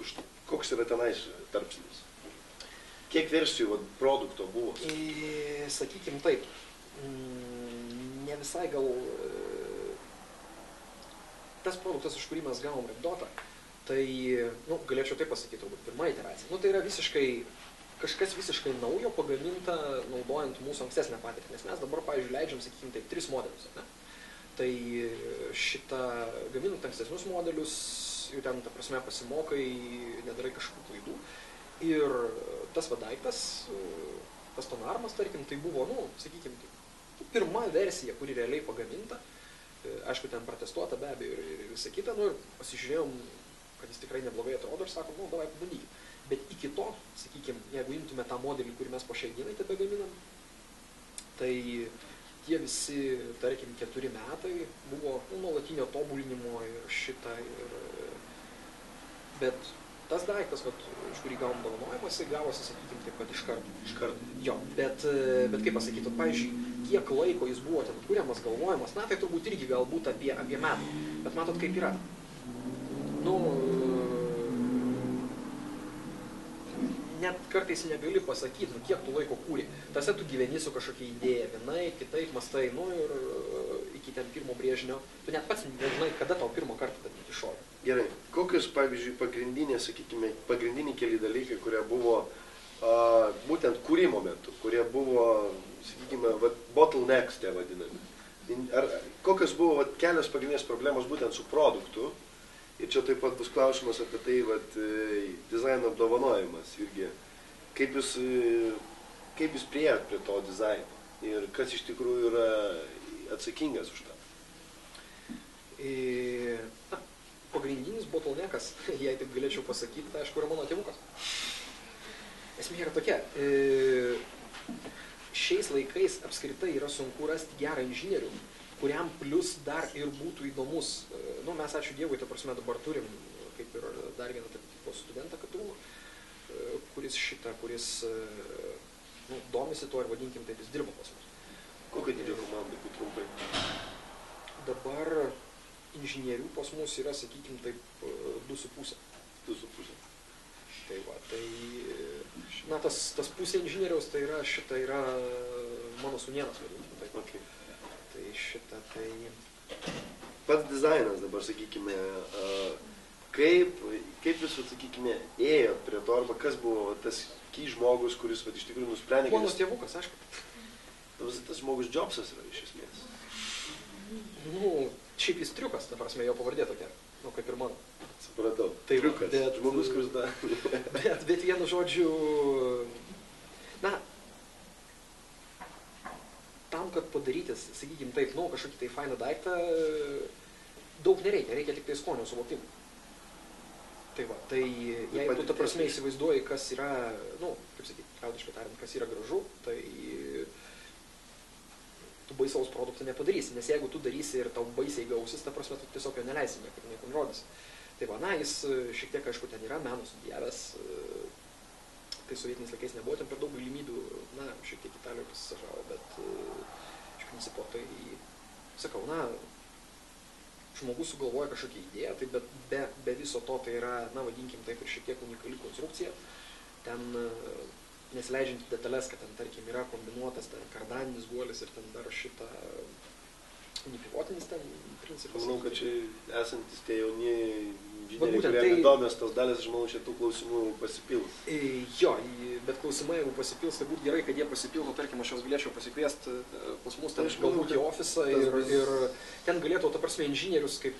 koks yra tenais tarpsnis? Kiek versijų produkto buvo? Sakykim taip, ne visai gal... Tas produktas, už kurį mes gavom Red-Dotą, tai, galėčiau taip pasakyti, turbūt pirma iteracija. Tai yra kažkas visiškai naujo pagaminta, naudojant mūsų ankstesnę patirtį. Nes mes dabar, pavyzdžiui, leidžiam, sakykime, taip, 3 modelius. Ne? Tai šitą gaminant ankstesnius modelius, jau ten, ta prasme, pasimokai, nedarai kažkokių klaidų. Ir tas daiktas, tas tonarmas, tarkim, tai buvo, sakykime, pirma versija, kuri realiai pagaminta. Aišku, ten protestuota be abejo ir visą kitą, ir pasižiūrėjom, kad jis tikrai neblogai atrodo ir sakom, davai pabandykim. Bet iki to, sakykime, jeigu imtume tą modelį, kurį mes po šiai dienai tebegaminam, tai tie visi, tarkim, 4 metai buvo nuolatinio tobulinimo ir šitą bet tas daiktas, už kurį gavom dovanojimą, jisai gavosi, sakykime, taip, kad iš karto. Jo, bet kaip pasakyti, pavyzdžiui, kiek laiko jis buvo ten kuriamas, galvojimas, tai turbūt irgi galbūt apie metą. Bet matot, kaip yra. Net kartais negali pasakyti, kiek tu laiko kūrė. Tase tu gyveni su kažkokia idėja, vienai, kitaip, mastai, ir iki ten pirmo brėžinio. Tu net pats nežinai, kada tau pirmą kartą tad iššovė. Gerai. Kokios, pavyzdžiui, pagrindiniai keli dalykai, kurie buvo būtent kūrimo metu, kurie buvo, sakykime, bottlenecks tie vadinami. Kokios buvo kelios pagrindinės problemos būtent su produktu. Ir čia taip pat bus klausimas apie tai, dizaino apdovanojimas irgi. Kaip jūs priėjot prie to dizaino ir kas iš tikrųjų yra atsakingas už tą? Pagrindinis bottleneckas, jei taip galėčiau pasakyti, tai aišku yra mano tėvukas. Esmė yra tokia. Šiais laikais apskritai yra sunku rasti gerą inžinierių, kuriam plus dar ir būtų įdomus. Mes, ačiū Dievui, ta prasme, dabar turim, kaip ir dar vieną tipo studentą KTU, kuris domisi tuo ir vadinkim taip, jis dirba pas mus. Kokio dydžio komanda, kaip trumpai? Dabar inžinierių pas mus yra, sakykim, taip, 2,5. 2,5. Tai va, tas pusė inžinieriaus, tai yra mano sūnėnas, vadinkim, taip. Okay. Tai Pats dizainas dabar, sakykime, kaip jūs, sakykime, ėjot prie to, arba kas buvo tas žmogus, kuris iš tikrųjų nusprendė... Mano tėvukas, aišku. Tas žmogus Jobsas yra iš esmės. Šiaip jis triukas, ta prasme, jo pavardė tokia, kaip ir mano. Supratau, triukas, žmogus, kuris da... Bet vienu žodžiu, tam, kad padaryti, sakykime taip, kažkokį tai fainą daiktą, daug nereikia, reikia tik tai skonio suvokimų. Tai va, tai jeigu tu, ta prasme, įsivaizduoji, kas yra, kaip sakyti, liaudiškai tariant, kas yra gražu, tai tu baisaus produktą nepadarysi, nes jeigu tu darysi ir tau baisiai gausis, ta prasme, tu tiesiog jo neleisi, niekur nerodysi. Tai va, jis šiek tiek, aišku, ten yra meno studijavęs, tai sovietiniais laikais nebuvo ten per daug galimybių, šiek tiek Italijoje pasisažavo, bet iš principo tai, sakau, žmogus sugalvoja kažkokią idėją, tai be viso to tai yra, vadinkim taip, ir šiek tiek unikali konstrukcija, ten nesileidžiant detalės, kad ten, tarkim, yra kombinuotas ten kardaninis guolis ir ten dar šitą unipivotinis ten principas. Manau, kad čia esantis tie jauni inžinieriai, būtent kurie tai- įdomios tos dalys, aš manau, šitų klausimų pasipils. Jo, bet klausimai, jeigu pasipils, tai būtų gerai, kad jie pasipiltų, tarkim, aš juos galėčiau pasikviesti pas mus ten Aš manau, galbūt į kad ofisą tas ir ten galėtų, ta prasme, inžinierius, kaip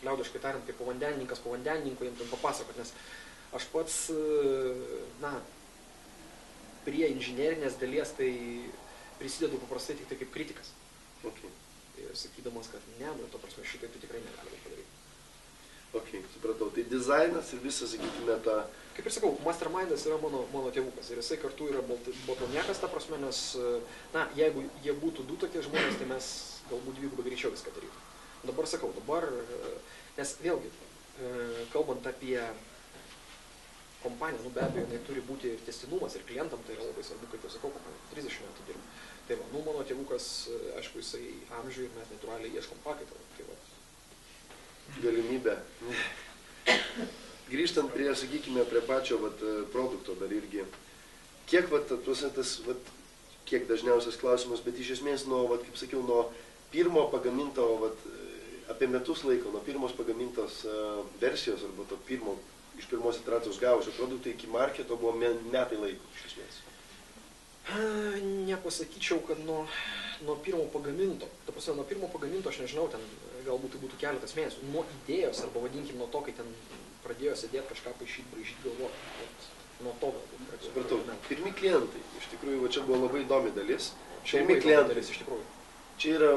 liaudiškai tariant, kaip povandenininkų jiem ten papasakot, nes aš pats, na, prie inžinerinės dalies tai prisidedu paprastai tik tai kaip kritikas. Okay. Ir sakydamas, kad ne, bet to prasme šitai tai tikrai negalima padaryti. Ok, supratau. Tai dizainas ir visas, sakykime, tą... Kaip ir sakau, mastermindas yra mano tėvukas ir jisai kartu yra botoniekas, ta prasme, nes, na, jeigu jie būtų du tokie žmonės, tai mes galbūt dvigubai greičiau viską darytų. Dabar sakau, nes vėlgi, kalbant apie kompaniją, be abejo, jinai turi būti ir tęstinumas, ir klientam tai yra labai svarbu, kaip jau sakau, 30 metų dirbu. Tai va, mano tėvukas, aišku, jisai amžių ir mes natūraliai ieškom pakaitalo. Tai va. Galimybę. Grįžtant prie, sakykime, prie pačio produkto dar irgi. Kiek, kiek dažniausias klausimas, bet iš esmės nuo, kaip sakiau, nuo pirmo pagaminto, apie metus laiko, nuo pirmos pagamintos versijos, arba to iš pirmos iteracijos gavusio produkto iki marketo buvo metai laiko, iš esmės. Nepasakyčiau, kad nuo pirmo pagaminto. Ta prasme, nuo pirmo pagaminto, aš nežinau, ten galbūt tai būtų keletas mėnesių. Nuo idėjos, arba vadinkim nuo to, kai ten pradėjo sėdėti kažką braižyti galvoti. Nuo to galbūt. Supratau, pirmi klientai. Iš tikrųjų, čia buvo labai įdomi dalis. Pirmi Labai klientai. dalis, iš tikrųjų. Čia yra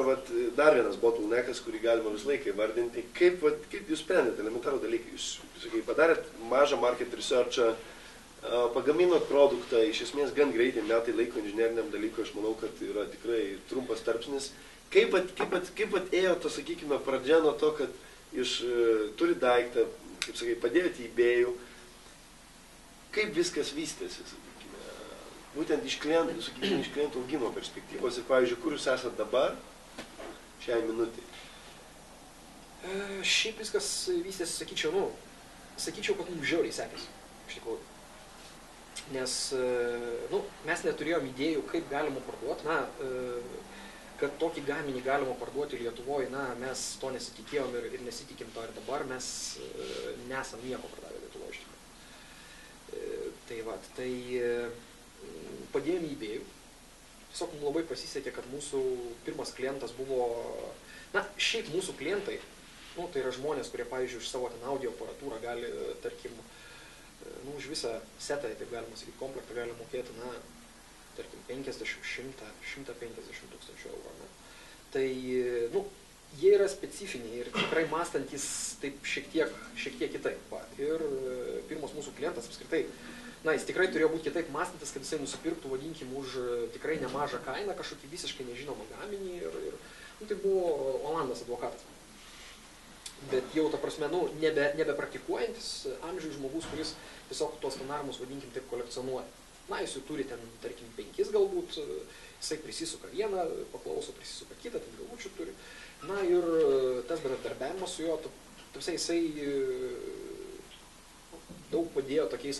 dar vienas bottleneckas, kurį galima visą laiką įvardinti. Kaip jūs sprendėte elementarų dalyką? Jūs padarėt mažą market researchą, pagaminot produktą, iš esmės gan greitai, metai laiko inžineriniam dalykui, aš manau, kad yra tikrai trumpas tarpsnis. Kaip ėjo to, sakykime, pradžia nuo to, kad jūs turi daiktą, kaip sakai, padėjote eBay'ų, kaip viskas vystėsi, sakykime, būtent iš klientų augimo perspektyvos ir, pavyzdžiui, kur jūs esate dabar, šiai minutai? Šiaip viskas vystėsi, sakyčiau, kad mums žiauriai sekėsi, iš tikrųjų. Nes, mes neturėjom idėjų, kaip galima parduoti, kad tokį gaminį galima parduoti Lietuvoje, mes to nesitikėjom ir nesitikim to ir dabar, mes nesam nieko pardavę Lietuvoje, iš tikrųjų. Tai padėjome eBay'ų. Tiesiog mums labai pasisekė, kad mūsų pirmas klientas buvo, šiaip mūsų klientai, tai yra žmonės, kurie, pavyzdžiui, už savo ten audio aparatūrą gali, tarkim, už visą setą, taip galima sakyti, komplektą gali mokėti, tarkim, 50, 100, 150 tūkstančių eurų. Tai, jie yra specifiniai ir tikrai mąstantis taip šiek tiek kitaip. Ir pirmas mūsų klientas apskritai, jis tikrai turėjo būti kitaip mąstantis, kad jisai nusipirktų, vadinkim, už tikrai nemažą kainą kažkokį visiškai nežinomą gaminį ir tai buvo Olandas advokatas. Bet jau, ta prasme, nebepraktikuojantis amžiui žmogus, kuris tiesiog tuos skanarimus, vadinkim, taip kolekcionuoja. Jis jau turi ten, tarkim, 5 galbūt, jisai prisisuka vieną, paklauso, prisisuka kitą, ten galbūt turi. Ir tas bendradarbiavimas su juo, jisai daug padėjo tokiais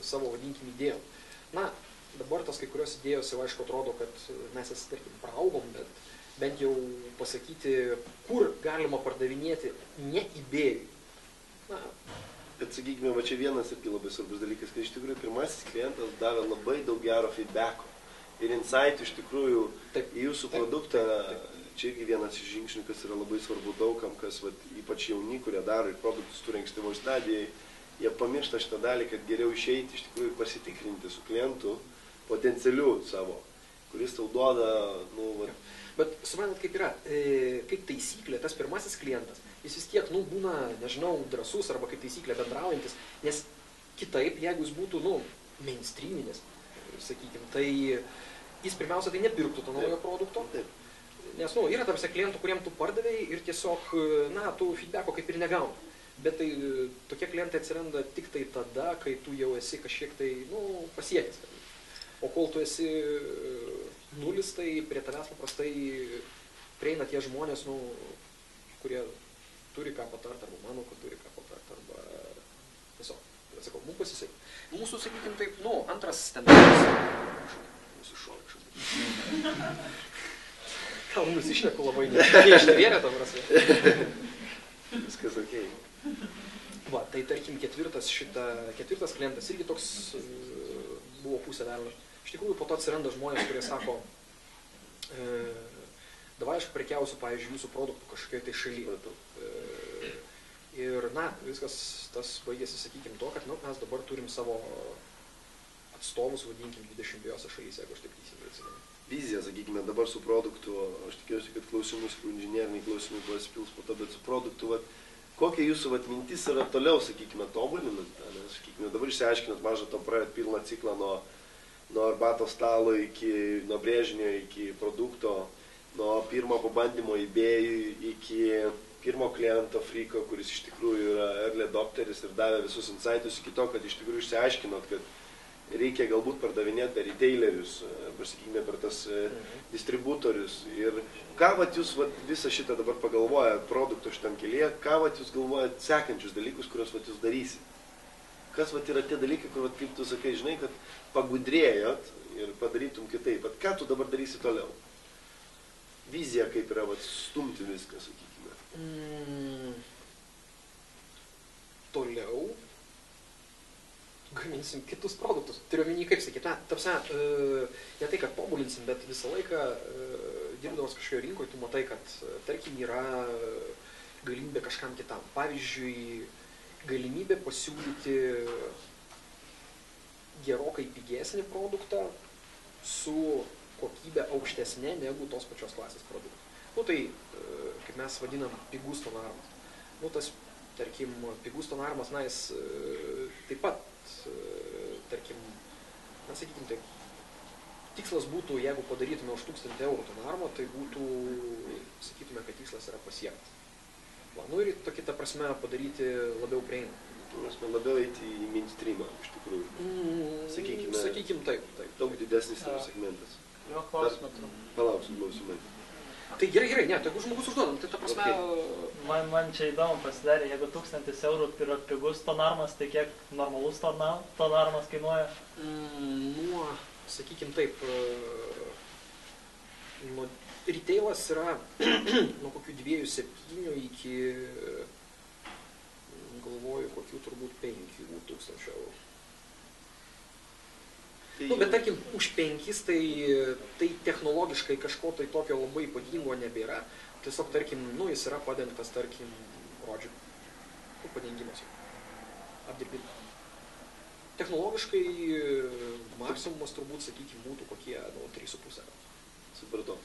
savo, vadinkim, idėjom. Dabar tas kai kurios idėjos jau aišku atrodo, kad mes jas, tarkim, praaugom, bet bent jau pasakyti, kur galima pardavinėti ne eBay'ui. Bet sakykime, čia vienas irgi labai svarbus dalykas, kad iš tikrųjų pirmasis klientas davė labai daug gero feedbacko ir insight iš tikrųjų į jūsų produktą. Čia irgi vienas iš žingsnių, kas yra labai svarbu daugam, kas ypač jauni, kurie daro ir produktus turi ankstyvoj stadijai, jie pamiršta šitą dalį, kad geriau išeiti iš tikrųjų pasitikrinti su klientu potencialiu savo, kuris tau duoda, Bet suprantat, kaip yra, kaip taisyklė, tas pirmasis klientas, jis vis tiek, būna, nežinau, drąsus arba kaip taisyklė bendraujantis, nes kitaip, jeigu jis būtų, mainstreaminis, sakykim, tai jis pirmiausia tai nepirktų to naujo produkto, nes, yra tarsi klientų, kuriem tu pardavėjai ir tiesiog, tu feedbacko kaip ir negauni. Bet tai tokie klientai atsiranda tik tai tada, kai tu jau esi kažkiek tai, pasiekęs. O kol tu esi nulis, tai prie tavęs paprastai prieina tie žmonės, kurie turi ką patart, arba mano, kad turi ką patart, arba tiesiog, sakau, mums pasisekė. Mūsų, sakykim, taip, antras standartas. Mūsų šuo kažkas. Gal nusišneku labai neištvėrė, tam prasme. Viskas okei. Va, tai tarkim ketvirtas klientas irgi toks buvo pusė velnio. Iš tikrųjų, po to atsiranda žmonės, kurie sako, davai aš prekiausiu, pavyzdžiui, jūsų produktų kažkokioje tai šalyje. Ir, na, viskas tas baigėsi, sakykim, to, kad mes dabar turim savo atstovus, vadinkim, 22 šalyse, jeigu aš taip teisingai atsimenu. Vizija, sakykime, dabar su produktu, aš tikiuosi, kad klausimus, inžinieriniai klausimai pasipils po to, bet su produktu, kokia jūsų mintis yra toliau, sakykime, tobulinant, nes, sakykime, dabar išsiaiškinat mažą to praėjot pilną ciklą nuo arbatos stalo nuo brėžinio iki produkto, nuo pirmo pabandymo eBay iki pirmo kliento Friko, kuris iš tikrųjų yra early adopteris ir davė visus insightus iki to, kad iš tikrųjų išsiaiškinot, kad reikia galbūt pardavinėti per retailerius, sakykime, per tas distributorius. Ir ką jūs visą šitą dabar pagalvojat produkto šitam kelyje, ką jūs galvojat sekančius dalykus, kuriuos jūs darysit? Kas yra tie dalykai, kur, kaip tu sakai, žinai, kad pagudrėjot ir padarytum kitaip. Ką tu dabar darysi toliau? Vizija kaip yra stumti viską, sakykime. Toliau gaminsim kitus produktus. Turiu omeny, kaip sakyti, ne tai, kad tobulinsim, bet visą laiką dirbdamas kažkokio rinkoje, tu matai, kad, tarkim, yra galimybė kažkam kitam. Pavyzdžiui, galimybė pasiūlyti gerokai pigesnį produktą su kokybė aukštesnė negu tos pačios klasės produktų. Tai, kaip mes vadinam, pigus tonarmas. Tas, tarkim, pigus tonarmas, jis taip pat, tarkim, sakykim taip, tikslas būtų, jeigu padarytume už 1000 eurų tonarmą, tai būtų, sakytume, kad tikslas yra pasiektas. Ir tokia ta prasme padaryti labiau prieinamą. Labiau eiti į mainstreamą, iš tikrųjų. Sakykim taip. Daug didesnis yra segmentas. Jo klausimą turiu. Palauksim klausimai. Tai gerai, ne, tai jeigu žmogus užduodam, tai ta prasme... Man čia įdomu pasidarė, jeigu 1000 eurų yra pigus tonarmas, tai kiek normalus tonarmas kainuoja? Sakykim taip, retailas yra nuo kokių 2,7 iki, galvoju, kokių turbūt 5000 eurų. Bet tarkim, už 5 tai technologiškai kažko tai tokio labai ypatingo nebėra. Tiesiog, tarkim, jis yra padengtas, tarkim, rodžiu. Padengimas jau. Apdirbinti. Technologiškai maksimumas turbūt, sakykim, būtų kokie 3,5. Supratau.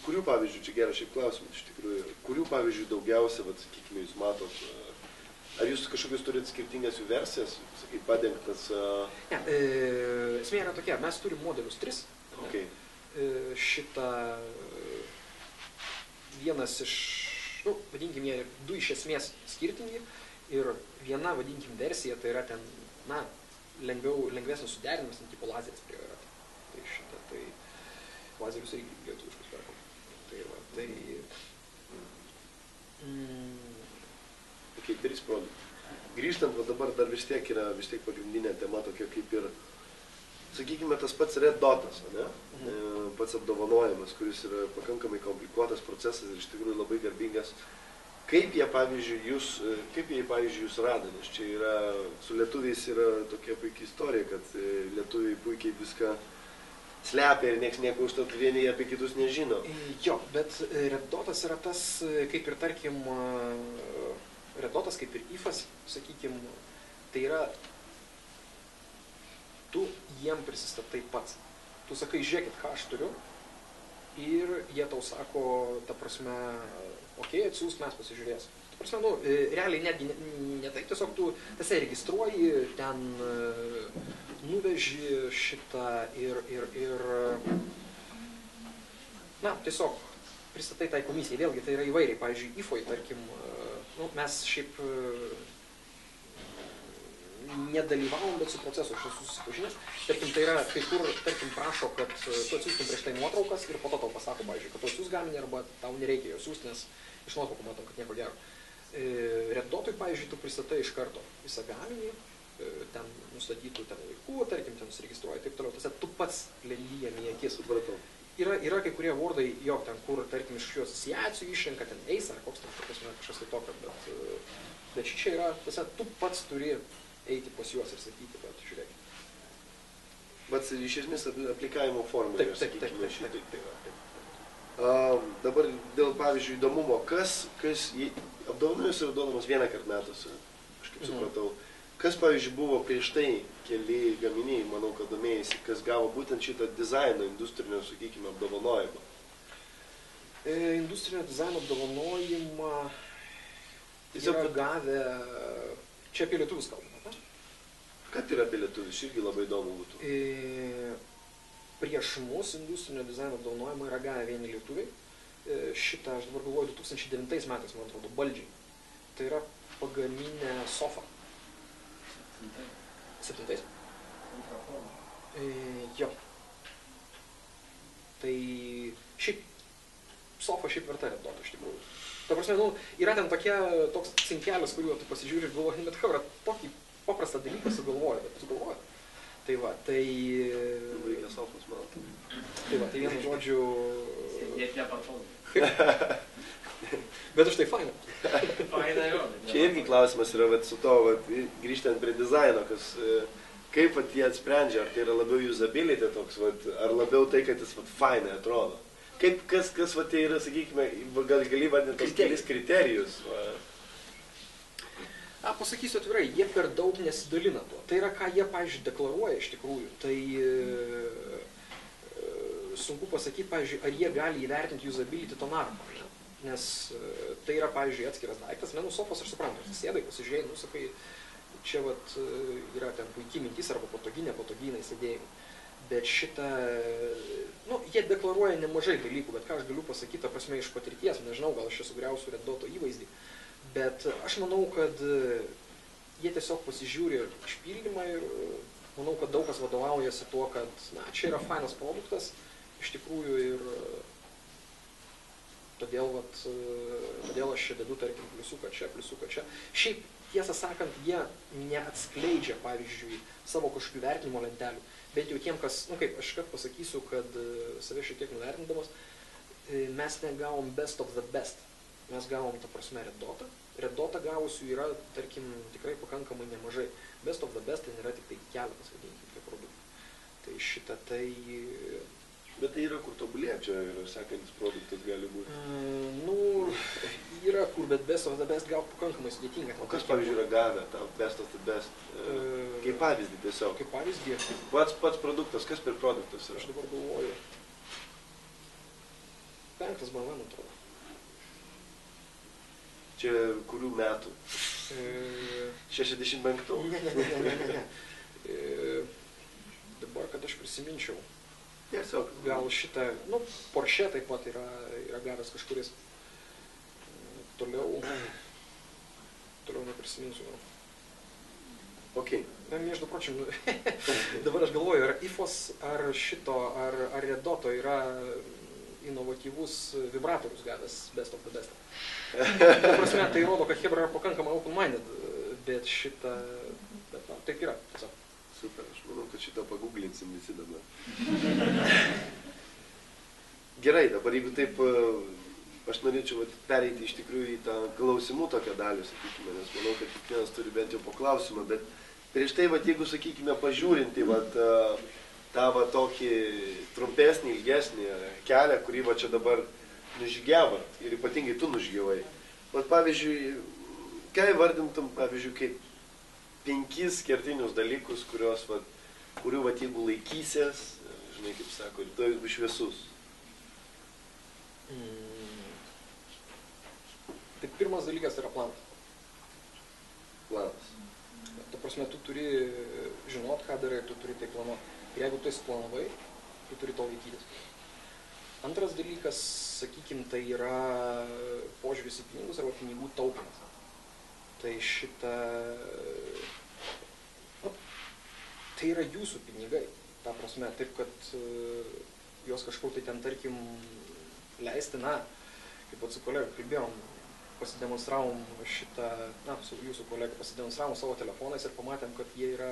Kurių pavyzdžių, čia geras šiaip klausimas, iš tikrųjų, kurių pavyzdžių daugiausia, sakykime, jūs matot? Ar jūs kažkokius turite skirtingas jų versijas, sakai, padengtas? Ne, esmė yra tokia, mes turim modelius 3. Okay. Šitą vienas iš, vadinkim, jie 2 iš esmės skirtingi ir viena, vadinkim, versija, tai yra ten, lengvesnis suderinimas, tipo lazeris prie yra. Tai šitą, tai lazerius irgi lietuviškus perkam. Okay, 3 produktai. Grįžtant, dabar dar vis tiek yra pagrindinė tema tokia kaip ir, sakykime, tas pats Red Dotas, ne? Pats apdovanojimas, kuris yra pakankamai komplikuotas procesas ir iš tikrųjų labai garbingas. Kaip jie, pavyzdžiui, jūs rado, nes čia yra, su lietuviais yra tokia puikia istorija, kad lietuviai puikiai viską slepia ir nieks nieko už to vieni apie kitus nežino. Jo, bet Red Dotas yra tas, kaip ir tarkim, Red Dotas kaip ir IFAS, sakykim, tai yra, tu jiem prisistatai pats. Tu sakai, žiūrėkit, ką aš turiu, ir jie tau sako, ta prasme, okei, atsiųsk, mes pasižiūrėsim. Ta prasme, realiai netgi ne taip, tiesiog tu tiesiog registruoji, ten nuveži šitą ir tiesiog pristatai tai komisijai. Vėlgi, tai yra įvairiai. Pavyzdžiui, IFOje, tarkim, mes šiaip nedalyvavom, bet su procesu aš esu susipažinęs. Tarkim, tai yra, kai kur, tarkim, prašo, kad tu atsiųstum prieš tai nuotraukas ir po to tau pasako, pavyzdžiui, kad tu atsiųs gaminį arba tau nereikia jo siųsti, nes iš nuotraukų matom, kad nieko gero. Red Dotui, pavyzdžiui, tu pristatai iš karto visą gaminį, ten nustatytų ten laikų, tarkim, ten nusiregistruoji ir taip toliau. Tu pats lelyjam į akis. Supratau. yra kai kurie vardai, jo, ten kur, tarkim, iš šių asociacijų išrenka, ten eis ar koks ten, kažkas tai tokio, bet čia yra, tiesiog, tu pats turi eiti pas juos ir sakyti, bet žiūrėkit. Bet iš esmės aplikavimo formų. Taip. Dabar dėl, pavyzdžiui, įdomumo, kas apdovanojimas yra duodamas vieną kartą metuose, aš kaip supratau. Kas, pavyzdžiui, buvo prieš tai keli gaminiai, manau, kad domėjasi, kas gavo būtent šitą dizaino industrinio, sakykime, apdovanojimą? Industrinio dizaino apdovanojimą yra gavę, čia apie lietuvius kalbame, ne? Kad yra apie lietuvius, irgi labai įdomu būtų. Prieš mus industrinio dizaino apdovanojimą yra gavę vieni lietuviai. Šitą, aš dabar galvoju, 2009 metais, man atrodo, Baldžiai. Tai yra pagaminę sofą. 7? Jo. Tai šiaip, sofa šiaip verta redota iš tikrųjų. Ta prasme, yra ten toks cinkelis, kuriuo tu pasižiūri ir galvoji, bet ką, tokį paprastą dalyką sugalvoja, bet sugalvoja. Tai va, tai... Reikia sofos, man. Tai va, tai vienu žodžiu... Sėdėt nepatogu. Bet už tai faina. Faina jau. Čia irgi klausimas yra, vat, su to, vat, grįžtant prie dizaino, kaip vat, jie atsprendžia, ar tai yra labiau usability toks, vat, ar labiau tai, kad jis vat, fainai atrodo. Kas vat, tai yra, sakykime, gali vadinti tos kelis kriterijus. Va. Pasakysiu atvirai, jie per daug nesidalina tuo. Tai yra, ką jie, pavyzdžiui, deklaruoja iš tikrųjų. Tai sunku pasakyti, pavyzdžiui, ar jie gali įvertinti usability to narko. Nes tai yra, pavyzdžiui, atskiras daiktas. Sofos, aš suprantu, sėdai, pasižiūrėjai, sakai, čia vat, yra ten puikiai mintis arba patoginai sėdėjimai. Bet šitą, jie deklaruoja nemažai dalykų, bet ką aš galiu pasakyti, prasme, iš patirties, nežinau, gal aš čia sugriausiu Red Doto įvaizdį. Bet aš manau, kad jie tiesiog pasižiūri išpildymą ir manau, kad daug kas vadovaujasi tuo, kad čia yra fainas produktas iš tikrųjų ir todėl aš čia dedu, tarkim, pliusuką čia. Šiaip, tiesą sakant, jie neatskleidžia, pavyzdžiui, savo kažkokių vertinimo lentelių. Bent jau tiem, kas, kaip aš kad pasakysiu, kad save šiek tiek nuvertindamas, mes negavom best of the best. Mes gavom, ta prasme, Red Dotą. Red Dotą gavusių yra, tarkim, tikrai pakankamai nemažai. Best of the best ten yra tik tai keletas, vadinkime, produktų. Tai šitą tai... Bet tai yra kur tobulėti, čia yra sekantis produktas gali būti. Yra kur, bet best of the best gal pakankamai sudėtinga. O kas, pavyzdžiui, yra gavę tą best of the best? Kaip pavyzdį tiesiog. Kaip pavyzdį. Pats produktas, kas per produktas yra? Aš dabar galvoju. 5 BMW, man atrodo. Čia kurių metų? 65? Ne. Dabar, kad aš prisiminčiau. Tiesiog. Gal šitą, Porsche taip pat yra gavęs kažkuris. Toliau neprisiminsiu. Ok. Между прочим, dabar aš galvoju, ar IFOS, ar Red Doto yra inovatyvus vibratorius gavęs best of the best. Ta prasme, tai rodo, kad Hebra yra pakankamai open-minded, bet taip yra. Tiesiog. Super, aš manau, kad šitą paguglinsim visi dabar. Gerai, dabar jeigu taip, aš norėčiau pereiti iš tikrųjų į tą klausimų tokią dalį, sakykime, nes manau, kad kiekvienas turi bent jau po klausimą, bet prieš tai, jeigu, sakykime, pažiūrinti tą tokį trumpesnį, ilgesnį kelią, kurį čia dabar nužygiavo ir ypatingai tu nužygiavai. Pavyzdžiui, ką įvardintum, pavyzdžiui, kaip 5 kertinius dalykus, kurių jeigu laikysies, žinai, kaip sako, rytoj bus šviesus. Tai pirmas dalykas yra planas. Planas. Ta prasme, tu turi žinot, ką darai, tu turi tai planuoti. Ir jeigu tu įsplanavai, tu turi to laikytis. Antras dalykas, sakykime, tai yra požiūris į pinigus arba pinigų taupimas. Tai tai yra jūsų pinigai, ta prasme, taip, kad juos kažkur tai ten, tarkim, leisti, kaip su kolega kalbėjom, pasidemonstravom su jūsų kolega pasidemonstravom savo telefonais ir pamatėm, kad jie yra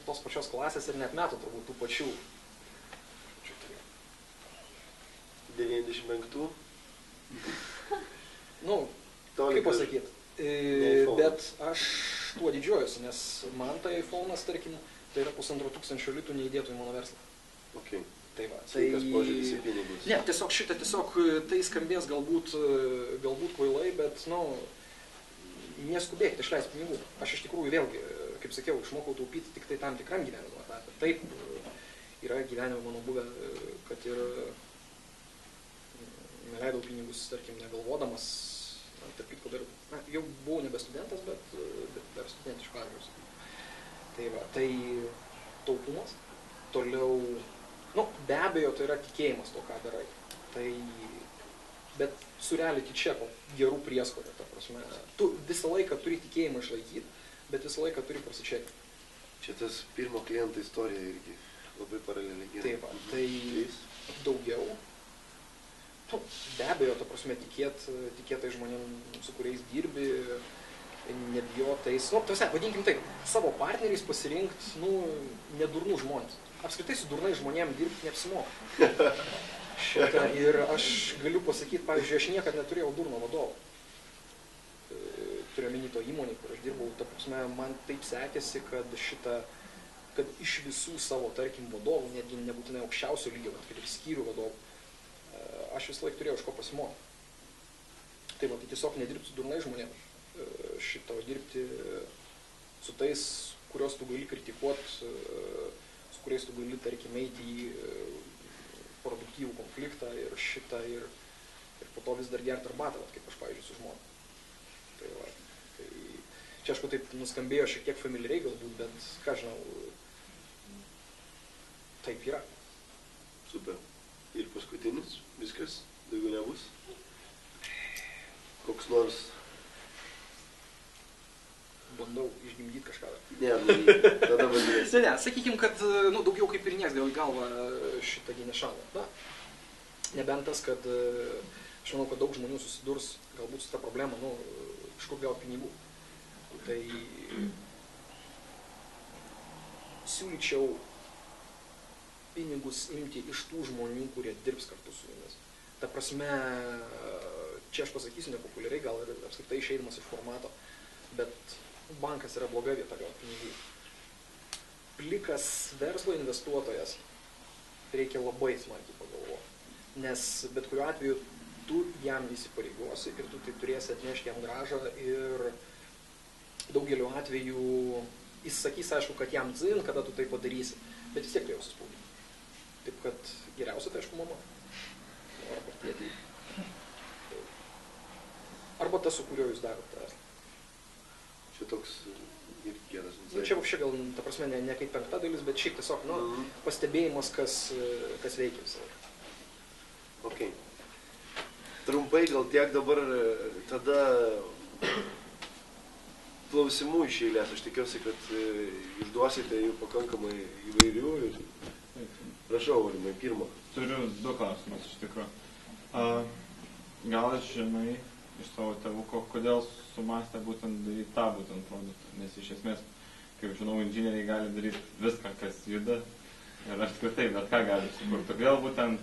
tos pačios klasės ir net metų turbūt tų pačių. 95. Nu, kaip pasakyti. Bet aš tuo didžiuojuosi, nes man tai iPhone'as, tarkim, tai yra 1500 litų neįdėtų į mano verslą. Okay. Tai va. Sveikas požiūris į pinigus. Ne, tiesiog tai skambės galbūt kvailai, bet, neskubėkite išleisti pinigų. Aš iš tikrųjų vėlgi, kaip sakiau, išmokau taupyti tik tai tam tikram gyvenimo etapui. Taip, yra gyvenime mano buvę, kad ir neleidau pinigus, tarkim, negalvodamas, tarp kitko dar, jau buvau nebe studentas, bet dar studentiško amžiaus. Tai va, tai taupumas, toliau, be abejo, tai yra tikėjimas to, ką darai. Tai, bet su reality checko gerų prieskonio, ta prasme, tu visą laiką turi tikėjimą išlaikyti, bet visą laiką turi prasičekti. Čia tas pirmo kliento istorija irgi labai paraleliai gerai. Taip, tai daugiau. Be abejo, ta prasme, tikėtai žmonėm, su kuriais dirbi, nebijotais. Vadinkim taip, savo partneriais pasirinkti, nedurnų žmonės. Apskritai su durnai žmonėm dirbti neapsimoka. Ir aš galiu pasakyti, pavyzdžiui, aš niekad neturėjau durno vadovo. Turiu omeny to įmonį, kur aš dirbau, ta prasme, man taip sekėsi, kad iš visų savo, tarkim, vadovų, netgi nebūtinai aukščiausio lygio, kad ir skyrių vadovų, aš vis laik turėjau iš ko pasimokyti. Tai va, tai tiesiog nedirbti su durnai žmonėms, dirbti su tais, kuriuos tu gali kritikuoti, su kuriais tu gali, tarkim, eiti į produktyvų konfliktą ir po to vis dar gerti arbatą, kaip aš, pavyzdžiui, su žmona. Tai va, čia, aišku, taip nuskambėjo šiek tiek familiariai galbūt, bet, ką žinau, taip yra. Super. Ir paskutinis, viskas, daugiau nebus. Koks nors... Bandau išgimdyti kažką. Ne, tada bandys. Ne, sakykim, kad daugiau kaip ir nieks dėl į galvą šitą nešauna. Nebent tas, kad aš manau, kad daug žmonių susidurs galbūt su ta problema, iš kur gauti pinigų. Tai siūlyčiau pinigus imti iš tų žmonių, kurie dirbs kartu su jumis. Ta prasme, čia aš pasakysiu nepopuliariai, gal ir apskritai išeidamas iš formato, bet bankas yra bloga vieta gauti pinigų. Plikas verslo investuotojas reikia labai smarkiai pagalvoti, nes bet kuriuo atveju tu jam įsipareigosi ir tu tai turėsi atnešti jam grąžą ir daugeliu atveju jis sakys, aišku, kad jam dzin, kada tu tai padarysi, bet vis tiek turėjau suspaudyti. Taip kad geriausia tai, aišku, mama. Arba tėtį. Arba tas, su kuriuo jūs darote. Čia toks ir geras. Čia gal, ta prasme, ne kaip penkta dalis, bet šiaip tiesiog, pastebėjimas, kas veikia visą laiką. Ok. Trumpai gal tiek dabar tada klausimų iš eilės. Aš tikiuosi, kad išduosite jų pakankamai įvairių. Prašau, Aurimai, pirmą. Turiu 2 klausimus iš tikrųjų. Gal aš žinai iš savo tėvuko, kodėl sumastė būtent daryti tą būtent produktą, nes iš esmės, kaip žinau, inžinieriai gali daryti viską, kas juda ir apskritai, bet ką gali sukurti. Kodėl būtent...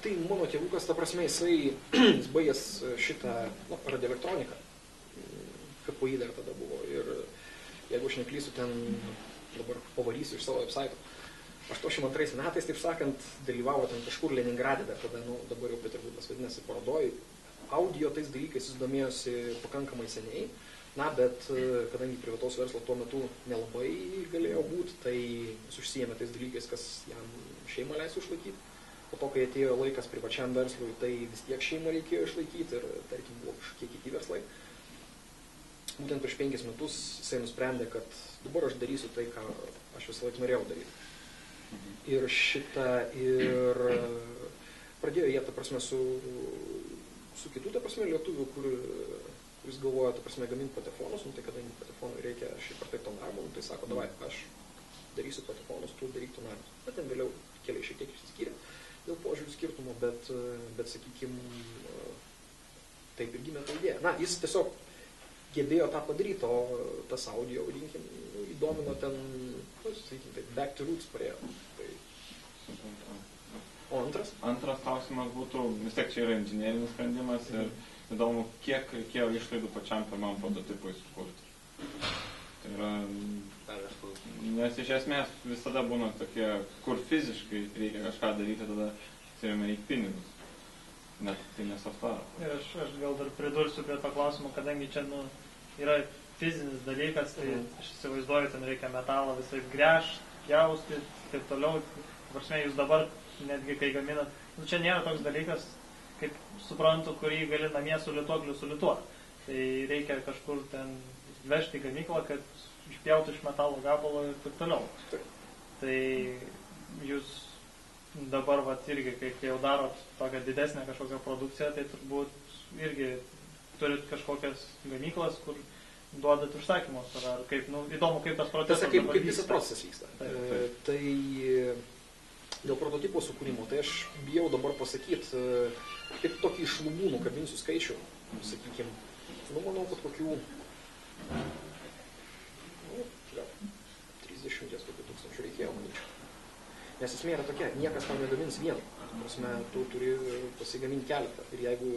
Tai mano tėvukas, ta prasme, jis baigęs šitą radioelektroniką, KPI dar tada buvo ir jeigu aš neklysiu, ten dabar pavarysiu iš savo website. 82 metais, taip sakant, dalyvavo ten kažkur Leningradė, dar tada, dabar jau Peterburgas vadinasi, parodoj. Audio tais dalykais jis domėjosi pakankamai seniai, bet kadangi privataus verslo tuo metu nelabai galėjo būti, tai jis užsiėmė tais dalykais, kas jam šeimą leisų išlaikyti. Po to, kai atėjo laikas privačiam verslui, tai vis tiek šeimą reikėjo išlaikyti ir, tarkim, buvo kažkiek kiti verslai. Būtent prieš 5 metus jisai nusprendė, kad dabar aš darysiu tai, ką aš visą laiką norėjau daryti. Ir pradėjo jie, ta prasme, su kitų, ta prasme, lietuvių, kuris galvoja, ta prasme, gaminti patefonus, tai kadangi patefonui reikia šiaip ar taip tonarmų, tai sako, davai, aš darysiu patefonus, tu daryk tonarmus. Bet ten vėliau keliai šiek tiek išsiskyrė dėl požiūrių skirtumo, bet sakykim, taip ir gimė ta idėja. Jis tiesiog gebėjo tą padaryti, o tas audio, vadinkim, įdomino ten, sakykim, taip, back to roots parėjo. O antras? Antras klausimas būtų, vis tiek čia yra inžinierinis sprendimas ir įdomu, kiek reikėjo išlaidų pačiam pirmam prototipui sukurti. Tai yra, nes iš esmės visada būna tokie, kur fiziškai reikia kažką daryti, tada turime reikia pinigus. Net tai nesoftware. Ir aš gal dar pridursiu prie to klausimo, kadangi čia yra fizinis dalykas, tai aš įsivaizduoju, ten reikia metalą visai gręžti, jausti, taip toliau. Prasme, jūs dabar netgi kai gaminat, čia nėra toks dalykas, kaip suprantu, kurį gali namie su lituokliu sulituoti. Tai reikia kažkur ten vežti į gamyklą, kad išpjautų iš metalo gabalo ir taip toliau. Tai jūs dabar irgi, kai jau darot tokią didesnę kažkokią produkciją, tai turbūt irgi turit kažkokias gamyklas, kur duodat užsakymus, ar kaip, įdomu, kaip tas procesas kaip visas procesas vyksta. Tai dėl prototipo sukūrimo, tai aš bijau dabar pasakyti, kaip tokį iš lubų nukabinsiu skaičių, sakykim, manau, kad kokių 30 tūkstančių reikėjo, manyčiau. Nes esmė yra tokia, niekas tau negamins vieną. Prasme, tu turi pasigaminti keletą. Ir jeigu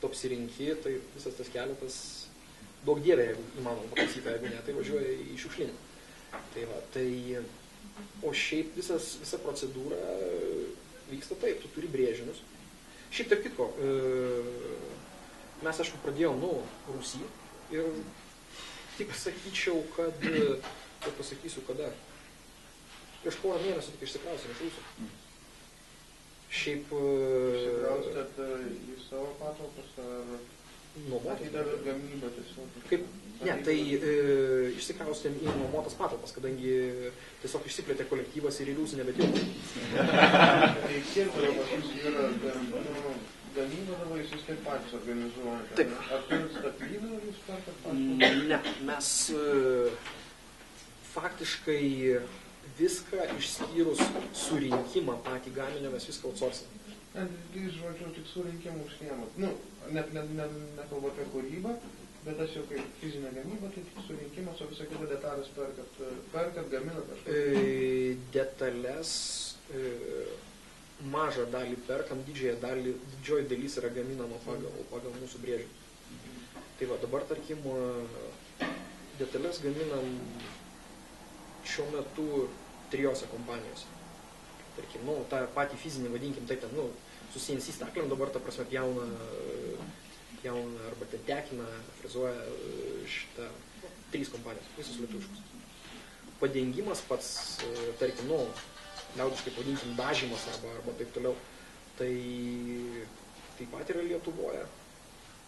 tu apsirinki, tai visas tas keletas, daug dievė, jeigu įmanoma pataisyti, jeigu ne, tai važiuoja į šiukšlinę. Tai va, o šiaip visa procedūra vyksta taip, tu turi brėžinius. Šiaip tarp kitko, mes, aišku, pradėjom Rusy ir tik sakyčiau, kad pasakysiu, kada. Prieš porą mėnesių tik išsikrausėm iš Rusų. Šiaip... Išsikraustėt į savo patalpas ar... Nuomoti. Ar gamybą tiesiog? Ne, tai išsikraustėm į nuomotas patalpas, kadangi tiesiog išsiplėtė kolektyvas ir į Rusų nebetilpo. Tai kiek pas jūs yra gamybą dabar, jūs tiek patys organizuojate? Taip. Ar turit statybą, ar jūs perkat patys? Ne, mes faktiškai viską išskyrus surinkimą patį gaminio, mes viską outsourcing. Žodžiu, tik surinkimų užsiėmat. Net nekalbu apie kūrybą, bet tas jau kaip fizinė gamyba, tai tik surinkimas, o visą kitą detalės perkat, gaminat kažką. Detalės mažą dalį perkam, didžioji dalis yra gaminama pagal mūsų brėžius. Tai va, dabar, tarkim, detalės gaminam šiuo metu 3 kompanijose. Tarkim, tą patį fizinį, vadinkim, tai ten, su CNC staklėm dabar, ta prasme, pjauna arba ten tekina, frizuoja šitą 3 kompanijos, visus lietuviškus. Padengimas pats, tarkim, liaudiškai pavadinkim dažymas arba taip toliau, tai taip pat yra Lietuvoje.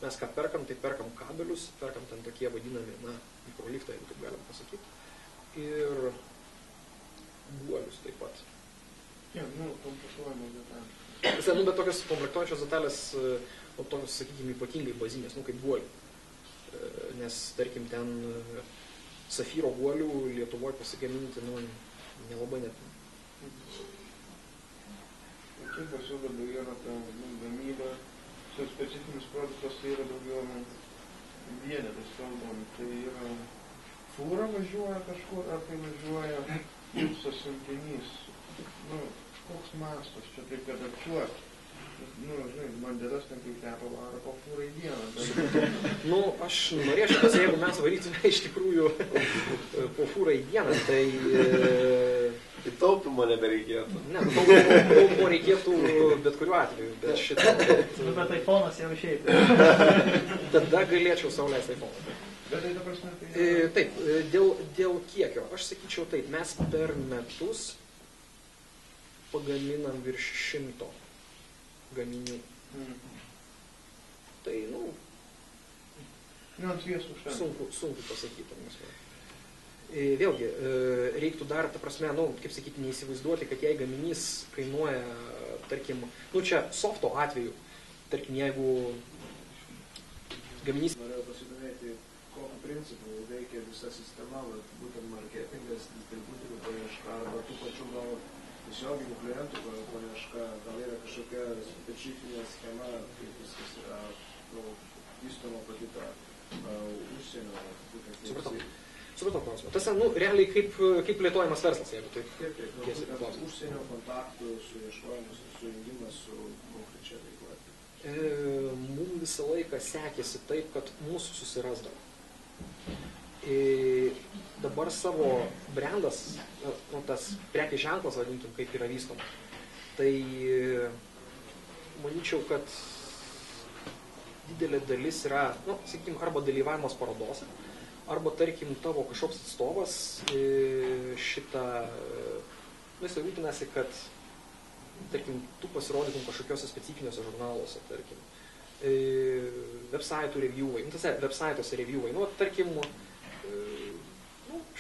Mes ką perkam, tai perkam kabelius, perkam ten tokie vadinami, mikroliftai, jeigu taip galim pasakyti. Ir guolius taip pat. Ja, komplektuojamos detalės. Bet tokios komplektuojančios detalės, tokios, sakykime, ypatingai bazinės, kaip guolių. Nes, tarkim, ten safyro guolių Lietuvoje pasigaminti, nelabai net. Kaip pas jūs dabar yra ta gamyba, su specifinis produktas, tai yra daugiau vienetas kalbam, tai yra fūra važiuoja kažkur, ar tai važiuoja jūsų siuntinys. Koks mastas, čia taip, kad apčiuoti. Žinai, banderas ten kaip tepa varo po fūrą į dieną. Aš norėčiau, kad jeigu mes varytume iš tikrųjų po fūrą į dieną, tai... Tai taupimo nebereikėtų. Ne, taupimo reikėtų bet kuriuo atveju, bet šitą... Bet iPhone'as jau išeitų. Tada galėčiau sau leisti iPhone'ą. Bet tai ta prasme, tai... Taip, dėl kiekio, aš sakyčiau taip, mes per metus pagaminam virš 100 gaminių. Tai, sunku pasakyti. Vėlgi, reiktų dar, ta prasme, kaip sakyti, neįsivaizduoti, kad jei gaminys kainuoja, tarkim, čia softo atveju, tarkim, jeigu gaminys... Norėjau pasidomėti, kokiu principu veikia visa sistema, būtent marketingas, distributorių paieška, arba tų pačių gal tiesioginių klientų paieška, gal yra kažkokia specifinė schema, kaip viskas yra vystoma pati ta užsienio. Supratau. Supratau klausimą. Tas, realiai kaip plėtojamas verslas, jeigu taip. Taip, tiesiai būtent paklausiu. užsienio kontaktų suieškojimas, sujungimas su konkrečia veikla. Mums visą laiką sekėsi taip, kad mūsų susirasdavo. Dabar savo brandas, tas prekės ženklas, vadinkim, kaip yra vystoma, tai manyčiau, kad didelė dalis yra, sakykim, arba dalyvavimas parodose, arba, tarkim, tavo kažkoks atstovas šitą, jisai rūpinasi, kad, tarkim, tu pasirodytum kažkokiuose specifiniuose žurnaluose, tarkim, websaitų reviewai, websaituose reviewai, tarkim,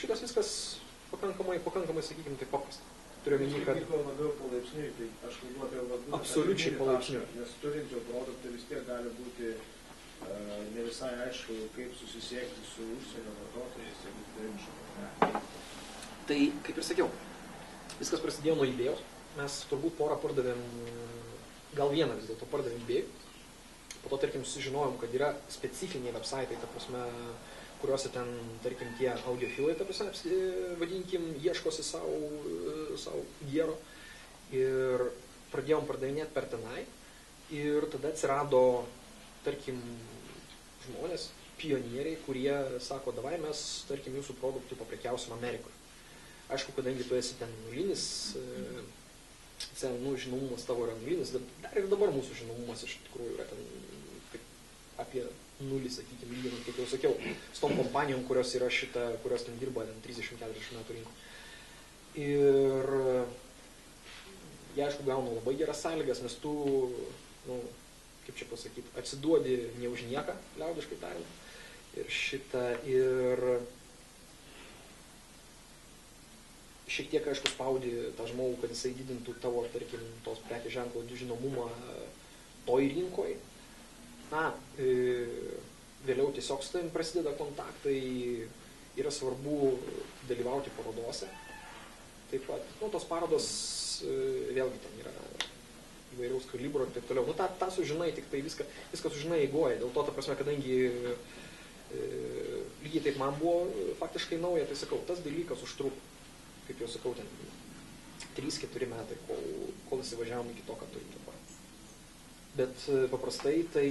šitas viskas pakankamai, sakykim, tai paprasta. Turiu omeny, kad... Vyko labiau palaipsniui, tai aš kalbu apie labiau... Absoliučiai palaipsniui. Nes turint jau produktą vis tiek gali būti ne visai aišku, kaip susisiekti su užsienio vartotojais, jeigu turim šitą. Tai, kaip ir sakiau, viskas prasidėjo nuo idėjos. Mes turbūt porą pardavėm, gal vieną vis dėlto pardavėm idėjų. Po to, tarkim, sužinojom, kad yra specifiniai websaitai, ta prasme, kuriuose ten, tarkim, tie audiofilai, ta prasme, vadinkim, ieškosi savo gero. Ir pradėjom pardavinėti per tenai. Ir tada atsirado, tarkim, žmonės, pionieriai, kurie sako, davai mes, tarkim, jūsų produktų paprekiausim Amerikoje. Aišku, kadangi tu esi ten nulinis, žinomumas tavo yra nulinis, dar ir dabar mūsų žinomumas iš tikrųjų yra ten apie nulį, sakykime, lyginant, kaip jau sakiau, su tom kompanijom, kurios yra kurios ten dirba 30-40 metų rinko. Ir jie, aišku, gauna labai geras sąlygas, nes tu, kaip čia pasakyti, atsiduodi ne už nieką, liaudiškai tariant. Ir šiek tiek, aišku, spaudi tą žmogų, kad jisai didintų tavo, tarkim, tos prekės ženklo žinomumą toj rinkoj. Vėliau tiesiog su tavim prasideda kontaktai, yra svarbu dalyvauti parodose. Taip pat, tos parodos vėlgi ten yra įvairiaus kalibro ir taip toliau. Ta sužinai, tik tai viską sužinai eigoje. Dėl to, ta prasme, kadangi lygiai taip man buvo faktiškai nauja, tai sakau, tas dalykas užtruko, kaip jau sakau, ten 3-4 metai, kol įsivažiavom iki to, ką turim dabar. Bet paprastai tai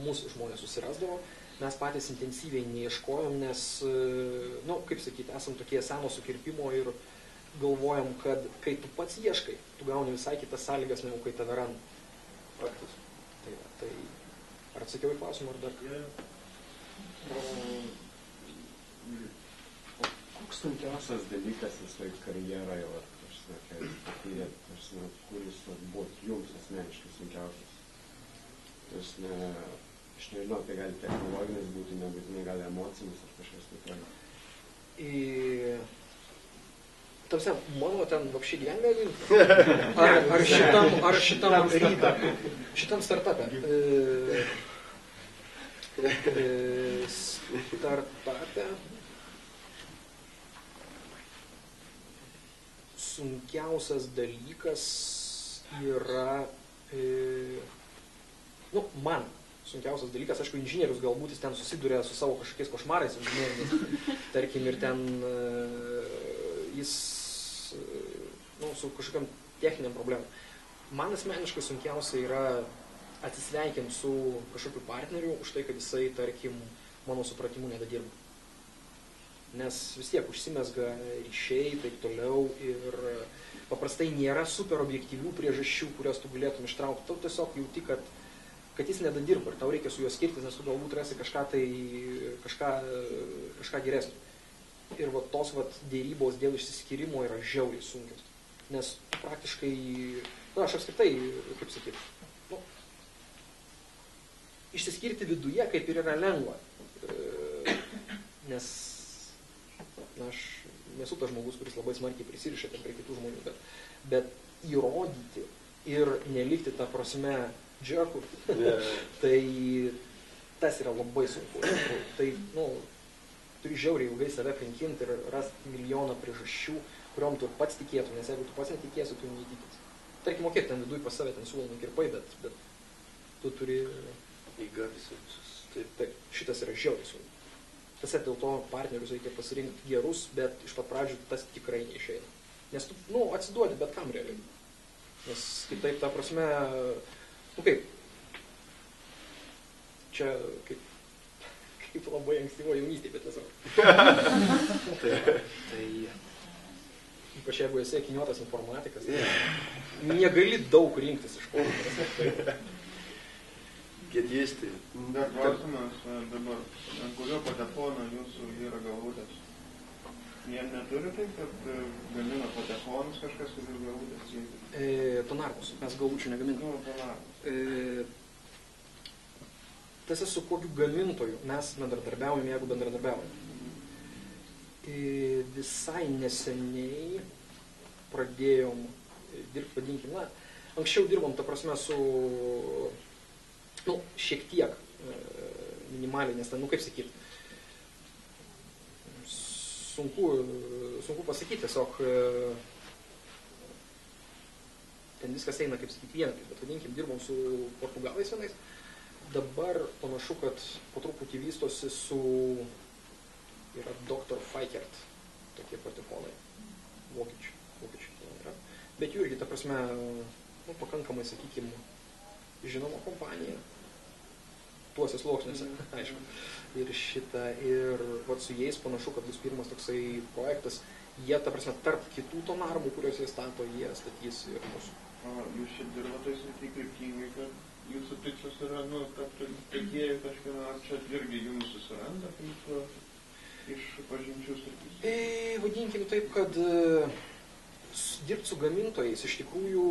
mūsų žmonės susirasdavo, mes patys intensyviai neieškojom, nes, kaip sakyti, esam tokie seno sukirpimo ir galvojam, kad kai tu pats ieškai, tu gauni visai kitas sąlygas, negu kai tave randa. Faktas. Tai ar atsakiau į klausimą, ar dar? Koks sunkiausias dalykas visai karjerai, kuris buvo jums asmeniškai sunkiausias? Aš nežinau, tai gali technologinis būti, nebūtinai gali emocinis ar kažkas tai. Tamsia, mano ten vapšį gyvenime ar šitam rytą, šitam startupė. Startupė sunkiausias dalykas yra, man sunkiausias dalykas, aišku, inžinierius galbūt jis ten susiduria su savo kažkokiais košmarais inžinieriniais, tarkim, ir ten jis su kažkokiam techniniam problemom. Man asmeniškai sunkiausia yra atsisveikinti su kažkokiu partneriu už tai, kad jisai, tarkim, mano supratimu nedadirba. Nes vis tiek užsimesga ryšiai, taip toliau, ir paprastai nėra super objektyvių priežasčių, kurios tu galėtum ištraukti. Tau tiesiog jauti, kad jis nedadirba ir tau reikia su juo skirtis, nes tu galbūt rasi kažką geresnio. Ir tos dėrybos dėl išsiskyrimo yra žiauriai sunkios. Nes praktiškai, aš apskritai, kaip sakyti, išsiskirti viduje kaip ir yra lengva. Nes aš nesu tas žmogus, kuris labai smarkiai prisiriša prie kitų žmonių, bet įrodyti ir nelikti tą prasme džerkų, tai tas yra labai sunku. Tai, turi žiauriai ilgai save kankinti ir rasti milijoną priežasčių, kuriom tu pats tikėtum, nes jeigu tu pats netikėsi, tu neįtikėsi. Tarkim, ten viduj pas save ten siūlomi kirpai, bet tu turi... Įga visus. Taip, šitas yra žiauriai sunku. Tiesiog dėl to partnerius reikia pasirinkti gerus, bet iš pat pradžių tas tikrai neišeina. Nes tu, atsiduodi bet kam realiai. Nes kitaip, ta prasme, kaip, čia kaip labai ankstyvo jaunystėje, bet tiesiog. Tai ypač jeigu esi akiniuotas informatikas, negali daug rinktis iš ko. Gedėsti. Dar klausimas dabar, ant kurio patefono jūsų yra galvutės? Jie neturi taip, kad gamina patefonus kažkas ir galvutės? Tonarmus, mes galvučių negaminam. Tonarmus. Tas su kokiu gamintoju mes bendradarbiaujam, jeigu bendradarbiaujam. Visai neseniai pradėjom dirbti, vadinkim, anksčiau dirbom, ta prasme, su, šiek tiek minimaliai, nes ten, kaip sakyti, sunku pasakyti, tiesiog ten viskas eina, kaip sakyti, vieną, bet vadinkim, dirbom su portugalais vienais. Dabar panašu, kad po truputį vystosi su yra Dr. Feikert, tokie patefonai, vokiečių yra. Bet jų irgi, ta prasme, pakankamai, sakykime, žinoma kompanija, tuose sluoksniuose, aišku. Ir su jais panašu, kad bus pirmas toksai projektas, jie, ta prasme, tarp kitų tonarmų, kuriuos jie stato, jie statys ir mūsų. Jūs šiaip dirbote srity kryptingai, kad jūsų tikslas yra, tapti tiekėjų kažkieno, ar čia irgi jums susiranda, kaip iš pažinčių statys? Vadinkim taip, kad dirbti su gamintojais iš tikrųjų...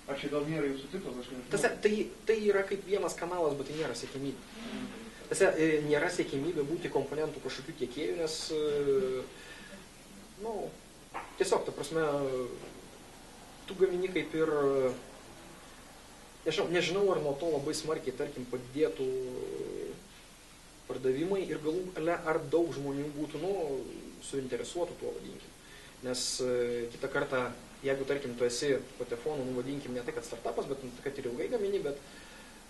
Ar čia gal nėra jūsų tikslas, aš nežinau? Tai yra kaip vienas kanalas, bet tai nėra siekimybė. Nėra siekimybė būti komponentų kažkokių tiekėjų, nes tiesiog, ta prasme, tu gamini kaip ir... Nežinau, ar nuo to labai smarkiai, tarkim, padėtų pardavimai ir galų gale, ar daug žmonių būtų, suinteresuotų tuo, vadinkim. Nes kitą kartą, jeigu, tarkim, tu esi patefonų, vadinkim, ne tai, kad startupas, bet kad ir ilgai gamini, bet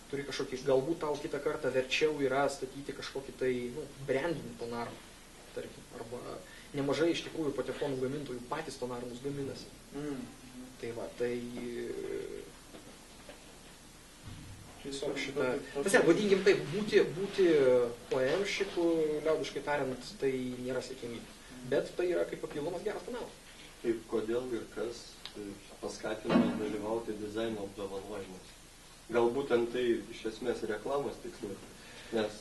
turi kažkokį, galbūt tau kitą kartą verčiau yra statyti kažkokį tai, brandinį tonarmą, tarkim, arba nemažai iš tikrųjų patefonų gamintojų patys tonarmus gaminasi. Tai va, tai... Tiesiog šitą... vadinkim taip, būti OEM-šiku, liaudiškai tariant, tai nėra siekimybė. Bet tai yra kaip papildomas geras kanalas. Kaip kodėl ir kas paskatino dalyvauti dizaino apdovanojimuose? Gal būtent tai iš esmės reklamos tikslai, nes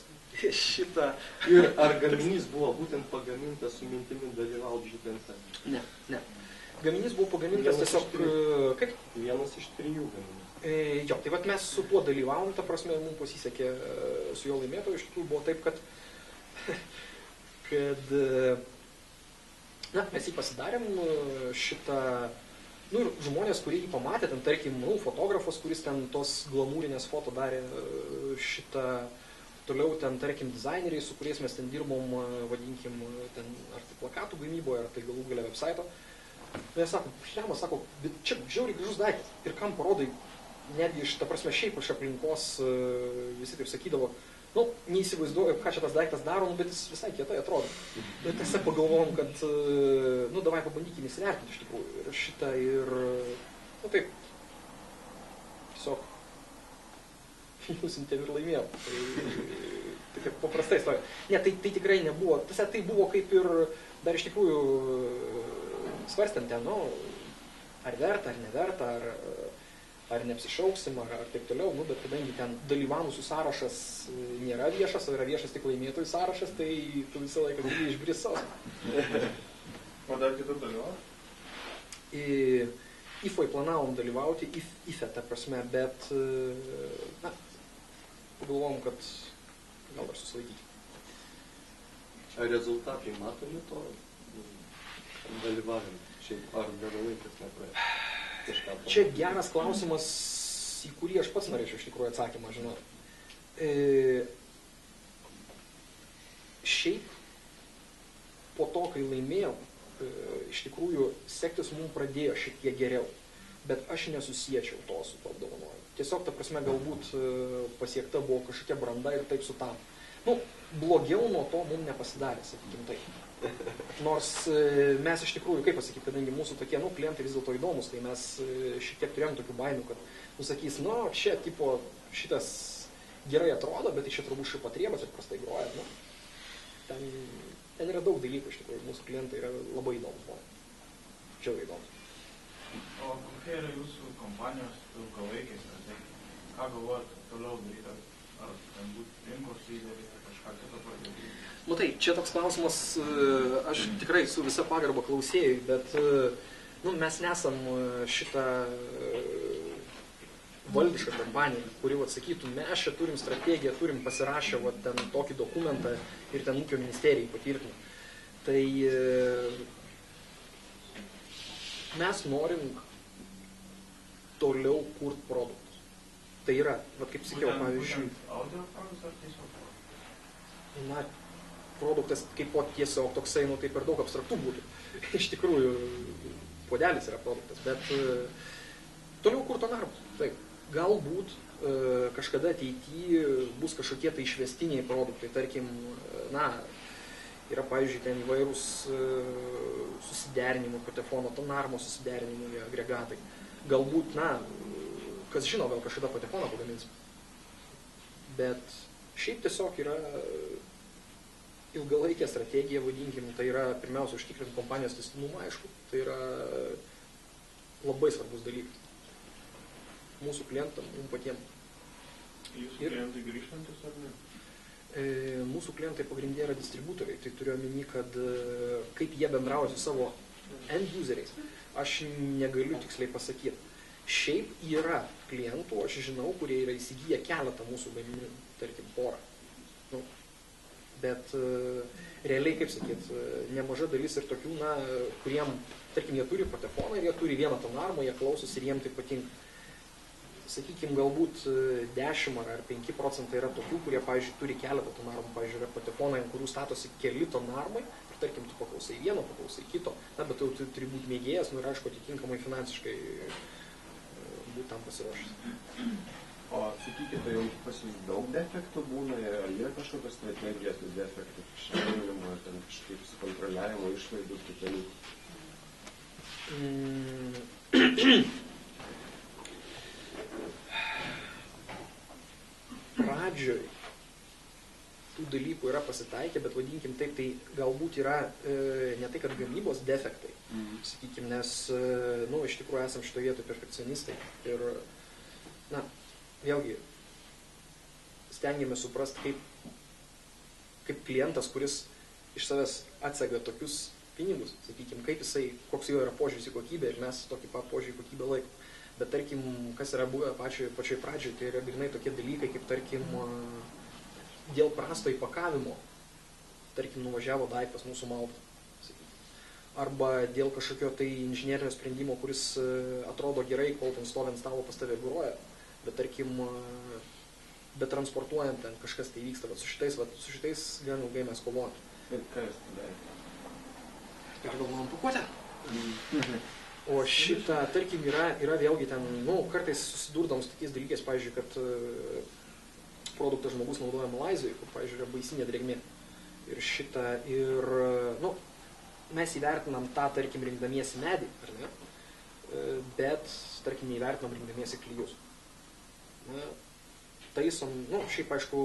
ir ar gaminys buvo būtent pagamintas su mintimi dalyvauti būtent ten? Ne. Gaminys buvo pagamintas tiesiog... Kaip? Vienas iš 3 gaminys. Jo, tai vat mes su tuo dalyvavom, ta prasme, mums pasisekė su jo laimėtoju, iš tikrųjų buvo taip, kad mes jį pasidarėm šitą, ir žmonės, kurie jį pamatė, ten, tarkim, fotografas, kuris ten tos glamūrinės foto darė šitą, toliau ten, tarkim, dizaineriai, su kuriais mes ten dirbom, vadinkim, ten, ar tai plakatų gamyboje, ar tai galų galia website. Jie sako, bet čia žiauriai gražus daiktas, ir kam parodai, netgi iš, ta prasme, šiaip iš aplinkos visi taip sakydavo, neįsivaizduoju, ką čia tas daiktas daro, bet jis visai kietai atrodo. Ir tiesiog pagalvojom, kad, davai pabandykime įsivertinti iš tikrųjų. Ir šitą taip, tiesiog, nusiuntėm ir laimėjom. Tai kaip paprastai istorija. Ne, tai tikrai nebuvo. Tiesiog tai buvo kaip ir, dar iš tikrųjų, svarstant ten, ar verta, ar neverta, ar neapsišauksim, ar taip toliau, bet kadangi ten dalyvavusių sąrašas nėra viešas, o yra viešas tik laimėtojų sąrašas, tai tu visą laiką gali išbrisos. O dar kitur dalyvauti? IFO'j planavom dalyvauti, IFE, ta prasme, bet pagalvom, kad gal dar susilaikyti. Ar rezultatai matomi to dalyvavimo? Šiaip ar dar laikas nepraėjo? Čia geras klausimas, į kurį aš pats norėčiau iš tikrųjų atsakymą, žinau. Šiaip, po to, kai laimėjom, iš tikrųjų sektis mums pradėjo šiek tiek geriau, bet aš nesusiečiau to su to apdovanojimu. Tiesiog, ta prasme, galbūt pasiekta buvo kažkokia branda ir taip sutapo. Nu, blogiau nuo to mums nepasidarė, sakykim taip. Nors mes iš tikrųjų, kaip pasakyti, kadangi mūsų tokie, klientai vis dėlto įdomus, tai mes šiek tiek turėjom tokių baimių, kad nusakys, čia tipo šitas gerai atrodo, bet iš čia turbūt šipatriebas ir prastai groja, ten yra daug dalykų iš tikrųjų, mūsų klientai yra labai įdomus, čia įdomus. O kokia yra jūsų kompanijos ilgalaikė strategija? Ką galvojate toliau daryti? Ar ten būti rinkos lyderiai, ar kažką kito pradėti? Tai čia toks klausimas, aš tikrai su visa pagarba klausėjui, bet mes nesam šitą valdišką kompaniją, kuri atsakytų, mes čia turim strategiją, turim pasirašę ten tokį dokumentą ir ten ūkio ministerijai patvirtino. Tai mes norim toliau kurt produktus. Tai yra, kaip sakiau, pavyzdžiui, audio produktas ar tiesiog? Produktas kaip tiesiog toksai, tai per daug abstraktų būtų. Iš tikrųjų, puodelis yra produktas, bet toliau kurto darbus. Taip, galbūt kažkada ateityje bus kažkokie tai išvestiniai produktai, tarkim, yra, pavyzdžiui, ten įvairūs susiderinimo, patefono, tonarmo susiderinimo agregatai. Galbūt, kas žino, gal kažkada patefoną pagamins. Bet šiaip tiesiog yra ilgalaikė strategija, vadinkim, tai yra pirmiausia užtikrinti kompanijos tęstinumą, aišku, tai yra labai svarbus dalykas. Mūsų klientam, mums patiems. Jūsų klientai grįžtantis ar ne? Mūsų klientai pagrindė yra distributoriai, tai turiu omeny, kad kaip jie bendrauja su savo end useriais, aš negaliu tiksliai pasakyti. Šiaip yra klientų, aš žinau, kurie yra įsigiję keletą mūsų gaminių, tarkim, porą. Bet realiai, kaip sakyt, nemaža dalis ir tokių, kuriem, tarkim, jie turi patefoną ir jie turi vieną tonarmą, jie klausosi ir jiem tai patinka. Sakykime, galbūt 10 ar 5% yra tokių, kurie, pavyzdžiui, turi keletą tonarmų, pavyzdžiui, yra patefonai, ant kurių statosi keli tonarmai, ir tarkim, tu paklausai vieno, paklausai kito, bet tu turi būti mėgėjas, ir aišku, atitinkamai finansiškai būti tam pasiruošęs. O sakykite, jau pas jūs daug defektų būna, yra kažkokios strategijos su defektų šalinimo, ar ten kažkaip su kontroliavimo išlaidų kitų dalykų? Pradžioj tų dalykų yra pasitaikę, bet vadinkim taip, tai galbūt yra ne tai, kad gamybos defektai, sakykim, nes, iš tikrųjų esam šitoje vietoje perfekcionistai ir, vėlgi, stengiamės suprasti, kaip klientas, kuris iš savęs atsega tokius pinigus, sakykime, kaip jisai, koks jo yra požiūris į kokybę ir mes tokį pat požiūrį į kokybę laikom. Bet tarkim, kas yra buvę pačioj pradžioj, tai yra grinai tokie dalykai, kaip tarkim, dėl prasto įpakavimo, tarkim, nuvažiavo daiktas mūsų maltą. Arba dėl kažkokio tai inžinierinio sprendimo, kuris atrodo gerai, kol ten stovi ant stalo pas tave groja. Bet tarkim, transportuojant ten kažkas tai vyksta, su šitais gan ilgai mes kovojame. Bet ką jūs tai darėte? Pergalvojom pakuotę. O šitą, tarkim, yra vėlgi ten, kartais susidurdam su tokiais dalykais, pavyzdžiui, kad produktą žmogus naudoja Malaizijoje, kur, pavyzdžiui, yra baisinė drėgmė. Ir mes įvertinam tą, tarkim, rinkdamiesi medį, ar ne? Bet, tarkim, neįvertinam rinkdamiesi klijus. Taisom, šiaip aišku,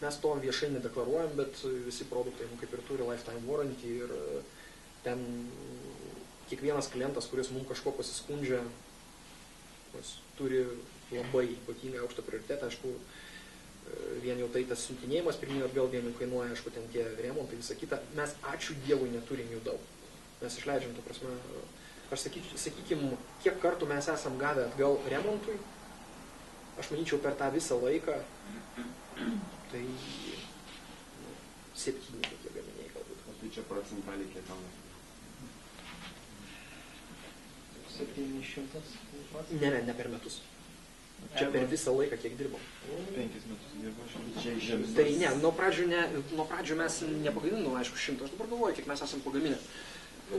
mes to viešai nedeklaruojam, bet visi produktai, kaip ir turi lifetime warranty ir ten kiekvienas klientas, kuris mums kažko pasiskundžia, turi labai ypatingai aukštą prioritetą, aišku, vien jau tai tas siuntinėjimas pirminio atgal, vien jau kainuoja, aišku, ten tie remontai, visa kita, mes ačiū Dievui neturim jų daug. Mes išleidžiam, ta prasme, aš sakykim, kiek kartų mes esam gavę atgal remontui, aš manyčiau per tą visą laiką, tai 7 tokie gaminiai galbūt. O tai čia procentaliai kiek gaunasi? 700? Ne per metus. Čia per visą laiką, kiek dirbam. 5 metus dirbo. Tai ne, nuo pradžių mes nepagaminom, aišku, 100. Aš dabar galvoju, kiek mes esam pagaminę.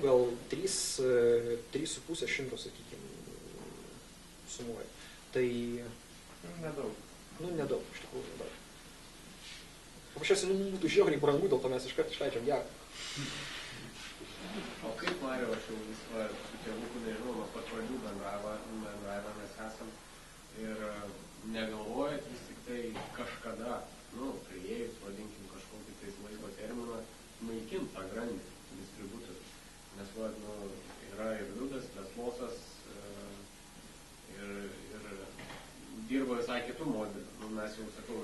Gal 3,5 šimto, sakykime, sumuoja. Tai Nedaug. Nedaug, iš tikrųjų nedaug. paprasčiausiai būtų žiauriai brangu, dėl to mes iškart išleidžiam gerą. O kaip Mario, aš jau visą su tėvuku nežinau, nuo pat pradžių bendravę mes esam ir negalvojat vis tik tai kažkada, priėjus, vadinkim kažkokį tais laiko terminą, naikint tą grandį distributorių. Nes yra ir Liudas, Leslosas ir dirba visai kitų modelių. Mes jau sakau,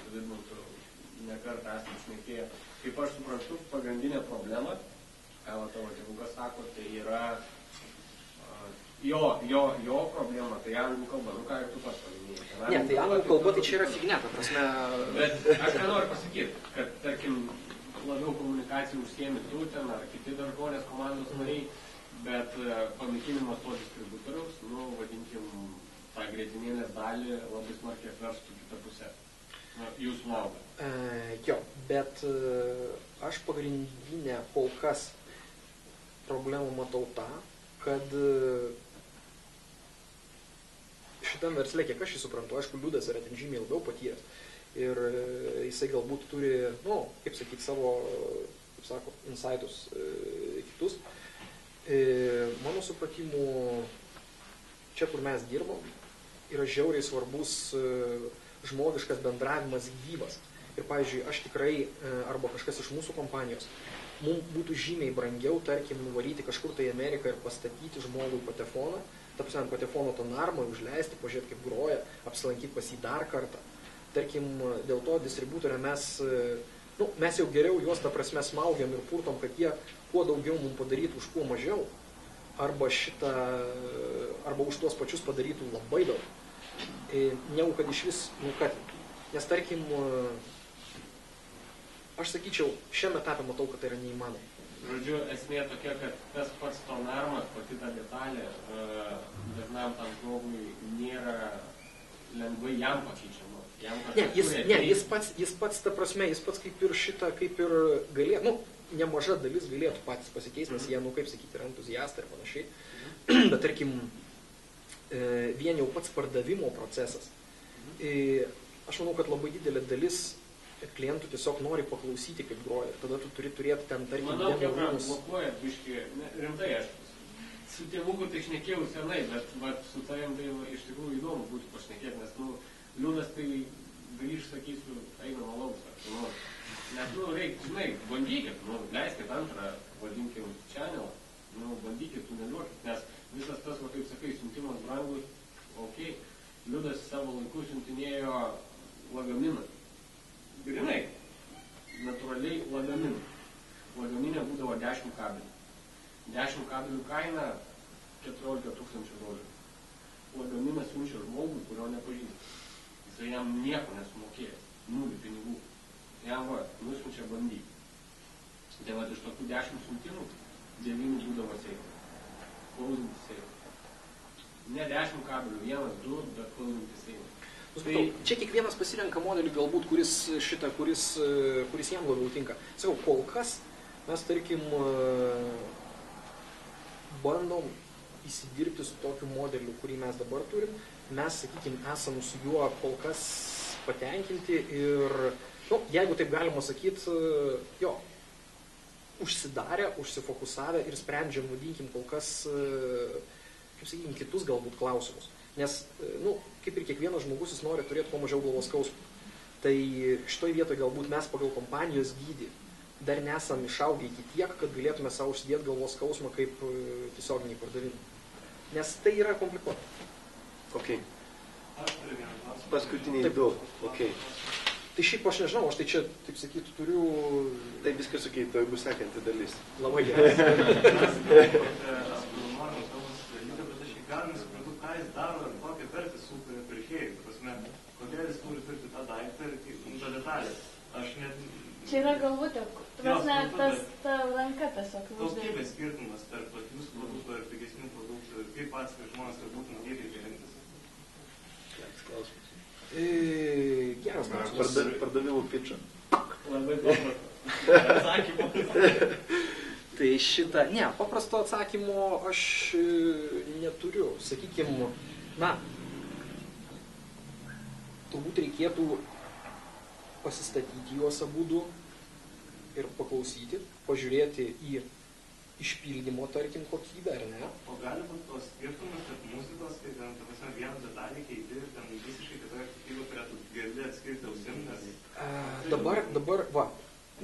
su Vidmantu nekartą esam šnekėję. Kaip aš suprantu, pagrindinė problema, ką tavo tėvukas sako, tai yra jo problema, tai anglų kalba, ką ir tu pats paminėjai. Ne, tai anglų kalba tai čia yra fignia, ta prasme. Bet aš ką noriu pasakyti, kad, tarkim, labiau komunikacijų užsiemi tu ten, ar kiti dar žmonės komandos nariai, bet panaikinimas to distributoriaus, vadinkim, tą grietinėlės dalį labai smarkiai apverstų kitą pusę. Jūsų naudą. Jo, bet aš pagrindinę kol kas problemų matau tą, kad šitam versle, kiek aš jį suprantu, aišku, Liudas yra ten žymiai labiau patyręs ir jisai galbūt turi, kaip sakyti, savo, kaip sako, insightus kitus. Mano supratimu, čia, kur mes dirbom, yra žiauriai svarbus žmogiškas bendravimas gyvas. Ir, pavyzdžiui, aš tikrai, arba kažkas iš mūsų kompanijos, mums būtų žymiai brangiau, tarkim, nuvaryti kažkur tai į Ameriką ir pastatyti žmogui patefoną, ant patefono tą narmą, užleisti, pažiūrėti, kaip groja, apsilankyti pas jį dar kartą. Tarkim, dėl to distributorę mes jau geriau juos, ta prasme, smaugiam ir purtom, kad jie kuo daugiau mums padarytų už kuo mažiau, arba už tuos pačius padarytų labai daug. Negu kad iš vis nukatinti. Nes, tarkim, aš sakyčiau, šiame etape matau, kad tai yra neįmanoma. Žodžiu, esmė tokia, kad tas pats to narmas, pati ta detalė, dažnam tam žmogui nėra lengvai jam pakeičiama. Jis pats, ta prasme, jis pats kaip ir galėtų, nemaža dalis galėtų patys pasikeisti, nes jie, kaip sakyti, yra entuziastai ir panašiai. Bet, tarkim, vien jau pats pardavimo procesas. Aš manau, kad labai didelė dalis klientų tiesiog nori paklausyti, kaip groja. Ir tada tu turi turėti ten, tarkim, manau, kiek blokuojat, biški, rimtai aš su tėvuku tai šnekėjau senai, bet su tavim tai iš tikrųjų įdomu būtų pašnekėti, nes, Liudas tai grįž, sakysiu, eina malaus. Nes, reikia, žinai, bandykit, leiskit antrą, vadinkim, channel, bandykit, tuneliuokit, nes visas tas, kaip sakai, siuntimas brangus, Liudas savo laiku siuntinėjo lagaminą. Grinai, natūraliai lagaminą. Lagaminė būdavo 10 kabelių. 10 kabelių kaina 14 000 $. Lagaminą siunčia žmogui, kurio nepažįsta. Jisai jam nieko nesumokėjo, 0 pinigų. Jam nusiunčia bandyti. Tai iš tokių 10 siuntimų 9 būdavo seifai. Klausinti seifai. Ne 10 kabelių, 1, 2, bet klausinti seifai. Čia kiekvienas pasirenka modelį galbūt, kuris jam labiau tinka. Sakau, kol kas mes, tarkim, bandom įsidirbti su tokiu modeliu, kurį mes dabar turim. Mes, sakykim, esam su juo kol kas patenkinti ir, jeigu taip galima sakyti, užsidarę, užsifokusavę ir sprendžiam, vadinkim, kol kas, kaip sakykim, kitus galbūt klausimus. Nes, kaip ir kiekvienas žmogus, jis nori turėti kuo mažiau galvos skausmų. Tai šitoj vietoje galbūt mes pagal kompanijos dydį dar nesam išaugę iki tiek, kad galėtume savo užsidėti galvos skausmą kaip tiesioginiai pardavimai. Nes tai yra komplikuota. Ok. Paskutiniai du. Ok. Tai šiaip aš nežinau, aš tai čia, taip sakytų, turiu... Tai viskas ok, tai bus sekanti dalis. Labai gerai. Ką jis daro ir kokią vertę sukuria pirkėjai. Kodėl jis turi pirkti tą daiktą ir tą detalę. Čia yra galvutė, ta ranka tiesiog. Kokybės skirtumas tarp jūsų produktų ir pigesnių produktų ir kaip atskirai žmonės ir būtų reikia rinktis. Geras klausimas. Pardavimų pitchą. Labai paprastas atsakymas. Tai paprasto atsakymo aš neturiu. Sakykime, turbūt reikėtų pasistatyti juos abudu ir paklausyti, pažiūrėti į išpildymo, tarkim, kokybę, ar ne? O gali būti tos skirtumus, kad muzikos, tai ten, ta prasme, vieną detalį keiti ir ten visiškai kitoje kokybė turėtų gali atskirti ausim, nes... Dabar, va,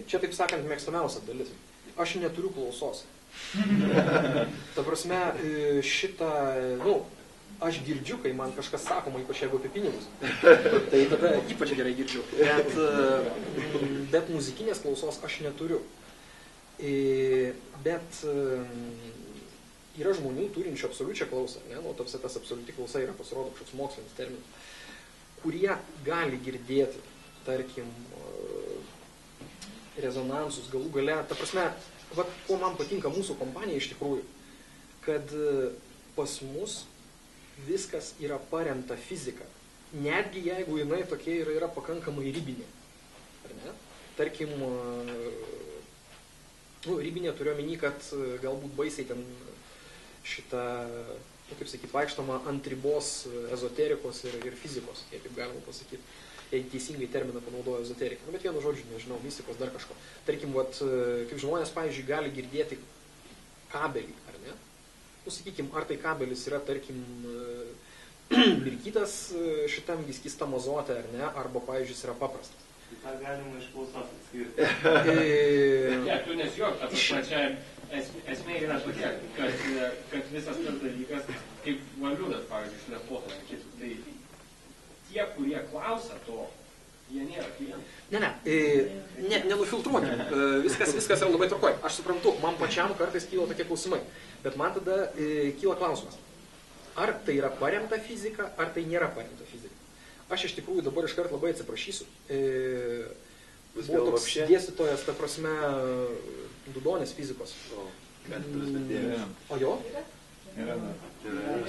čia taip sakant mėgstamiausia dalis. Aš neturiu klausos. Ta prasme, šitą, aš girdžiu, kai man kažkas sakoma, ypač jeigu apie pinigus. Tai tada ypač gerai girdžiu. Bet muzikinės klausos aš neturiu. Bet yra žmonių turinčių absoliučią klausą, ne? Tas absoliuti klausa yra pasirodo kažkoks mokslinis terminas, kurie gali girdėti, tarkim, rezonansus, galų gale, ta prasme, ko man patinka mūsų kompanija iš tikrųjų, kad pas mus viskas yra paremta fizika, netgi jeigu jinai tokia yra pakankamai ribinė, ar ne? Tarkim, ribinė turiu omeny, kad galbūt baisiai ten šitą, kaip sakyt, vaikštoma ant ribos ezoterikos ir fizikos, jei taip galima pasakyti, jei teisingai terminą panaudojo ezoteriką. Bet vienu žodžiu, nežinau, mistikos dar kažko. Tarkim, kaip žmonės, pavyzdžiui, gali girdėti kabelį, ar ne? Sakykim, ar tai kabelis yra, tarkim, mirkytas šitam skystam azote, ar ne, arba, pavyzdžiui, jis yra paprastas. Tą galima iš klausos atskirti. Tu nesijuok, čia esmė yra tokia, kad visas tas dalykas, kaip valiudas, pavyzdžiui, šlefuotas, tai tie, kurie klausia to, jie nėra klientai. Nenufiltruokim. Viskas yra labai tvarkoj. Aš suprantu, man pačiam kartais kyla tokie klausimai, bet man tada kyla klausimas. Ar tai yra paremta fizika, ar tai nėra paremta fizika? Aš iš tikrųjų dabar iškart labai atsiprašysiu. Buvo toks dėstytojas, ta prasme, Dudonis fizikos. O jo?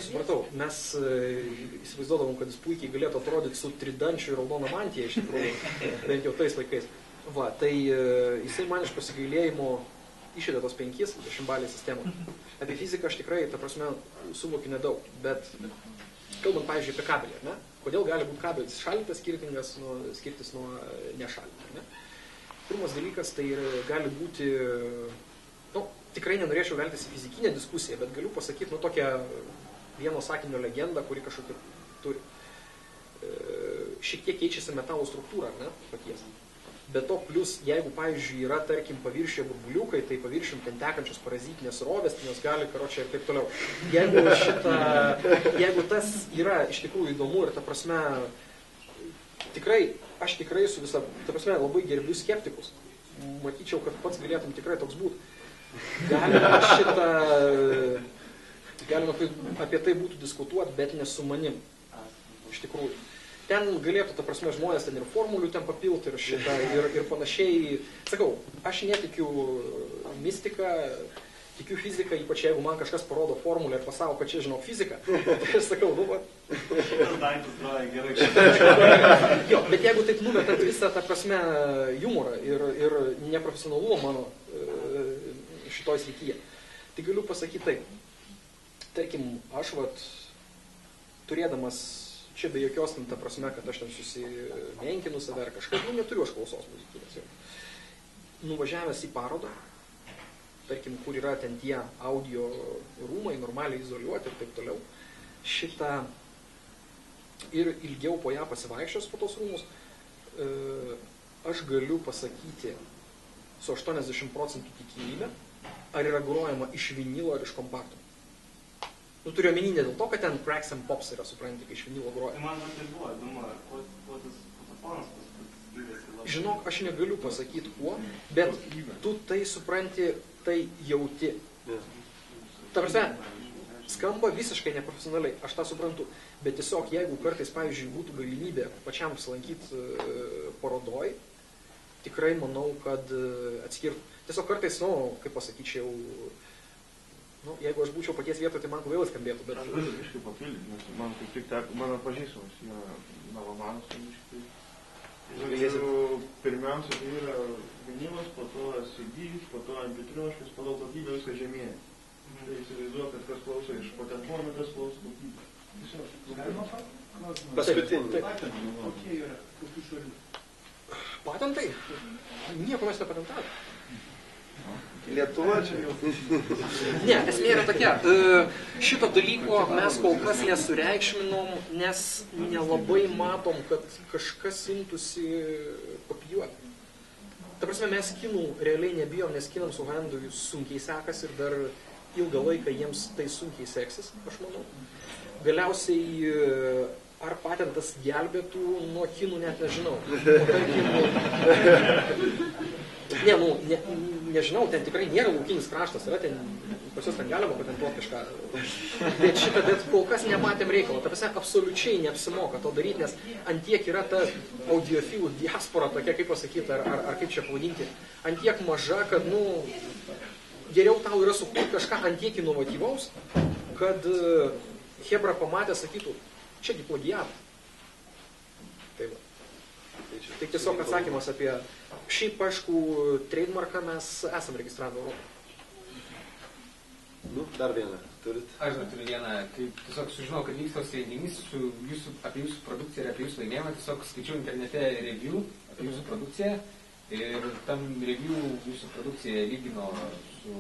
Supratau, mes įsivaizduodavom, kad jis puikiai galėtų atrodyti su tridančiu ir raudona mantija iš tikrųjų, bent jau tais laikais. Va, tai jisai man iš pasigailėjimo išėdė tos 5 10-balį sistemą. Apie fiziką aš tikrai, ta prasme, suvokiu nedaug, bet kalbant, pavyzdžiui, apie kabelį, ar ne? Kodėl gali būti kabelis šaldytas skirtis nuo nešaldyto, ar ne? Pirmas dalykas, tai gali būti, tikrai nenorėčiau veltis į fizikinę diskusiją, bet galiu pasakyti, tokią vieno sakinio legendą, kuri kažkokią turi. Šiek tiek keičiasi metalo struktūra, ar ne, paties. Be to, plus, jeigu, pavyzdžiui, yra, tarkim, paviršiuje burbuliukai, tai paviršium ten tekančios parazitinės rovės, tai jos gali, karočią, ir taip toliau. Jeigu tas yra iš tikrųjų įdomu ir, ta prasme, aš tikrai su visą, ta prasme, labai gerbiu skeptikus. Matyčiau, kad pats galėtum tikrai toks būti. Galima apie tai būtų diskutuoti, bet ne su manim. Iš tikrųjų. Ten galėtų, ta prasme, žmonės ten ir formulių ten papilti ir panašiai. Sakau, aš netikiu mistiką, tikiu fiziką, ypač jeigu man kažkas parodo formulę ir pasako, kad čia žinau fiziką. Tai aš sakau, Jo, bet jeigu taip numetant visą, ta prasme, humorą ir neprofesionalumą mano šitoj srityje, tai galiu pasakyti taip. Tarkim, aš turėdamas čia be jokios, ta prasme, kad aš ten susimenkinu save ar kažką, neturiu aš klausos muzikinės jau. Nuvažiavęs į parodą, tarkim, kur yra ten tie audio rūmai, normaliai izoliuoti ir taip toliau, ir ilgiau po ją pasivaikščios po tos rūmus, aš galiu pasakyti su 80% tikimybė, ar yra grojama iš vinilo ar iš kompakto. Turiu omeny ne dėl to, kad ten cracks and pops yra, supranti, kai iš vinilo groja. Man tai buvo įdomu, kuo tas fotofonas skiriasi labai. Žinok, aš negaliu pasakyti kuo, bet tu tai supranti, tai jauti. Ta prasme, skamba visiškai neprofesionaliai, aš tą suprantu, bet tiesiog jeigu kartais, pavyzdžiui, būtų galimybė pačiam apsilankyti parodoj, tikrai manau, kad atskirtų. Tiesiog kartais, kaip pasakyčiau, jeigu aš būčiau paties vietoje, tai man kvailai skambėtų, bet... Aš galiu biškai papildyti, nes man kaip tik teko, mano pažįstamas yra nalomanas, pirmiausia, tai yra vinilas, po to CD, po to MP3, pagal kokybę viską žemėja. Tai įsivaizduoju, kad kas klauso iš patenfono, kas klauso kokybę. Tiesiog. Paskutinį. Kokie yra, kokių šalių? Patentai? Nieko mes nepatentavome. Lietuva čia jau. Ne, esmė yra tokia, šito dalyko mes kol kas nesureikšminom, nes nelabai matom, kad kažkas imtųsi kopijuoti. Ta prasme, mes kinų realiai nebijom, nes kinam su handu sunkiai sekas ir dar ilgą laiką jiems tai sunkiai seksis, aš manau. Galiausiai, ar patentas gelbėtų nuo kinų, net nežinau. Nežinau, ten tikrai nėra laukinis kraštas, yra ten, pas juos ten galima patentuoti kažką. Bet kol kas nematėm reikalo. Ta prasme, absoliučiai neapsimoka to daryti, nes antiek yra ta audiofilų diaspora tokia, kaip pasakyti, ar kaip čia pavadinti, antiek maža, kad, geriau tau yra sukurti kažką antiek inovatyvaus, kad Hebra pamatė, sakytų, čiagi plagiatas. Tai tiesiog atsakymas apie šiaip, aišku, trademarką mes esam registravę Europoje. Dar vieną turit? Aš dar turiu vieną, kai tiesiog sužinau, kad vyks toks renginys apie jūsų produkciją ir apie jūsų laimėjimą, tiesiog skaičiau internete review apie jūsų produkciją ir tam review jūsų produkciją lygino su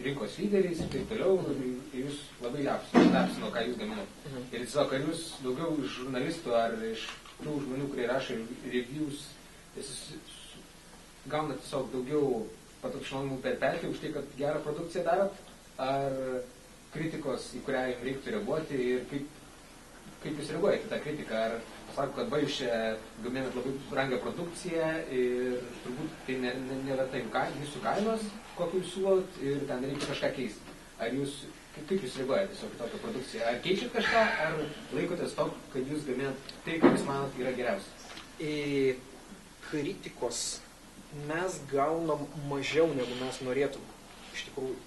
rinkos lyderiais ir taip toliau, ir jūs labai apsino, ką jūs gaminat. Ir tiesiog, ar jūs daugiau iš žurnalistų ar iš tų žmonių, kurie rašo reviews, gaunat tiesiog daugiau patapšnojimų per pelkę už tai, kad gerą produkciją darot, ar kritikos, į kurią jums reiktų reaguoti ir kaip jūs reaguojate tą kritiką, ar sako, kad jūs čia gaminat labai brangią produkciją ir turbūt tai nėra tai jūsų kainos, kokį jūs siūlot ir ten reikia kažką keisti. Ar jūs, kaip jūs reaguojate tiesiog į tokią produkciją? Ar keičiat kažką, ar laikotės to, kad jūs gaminat tai, kad jūs manot yra geriausia? Kritikos mes gaunam mažiau, negu mes norėtume, iš tikrųjų.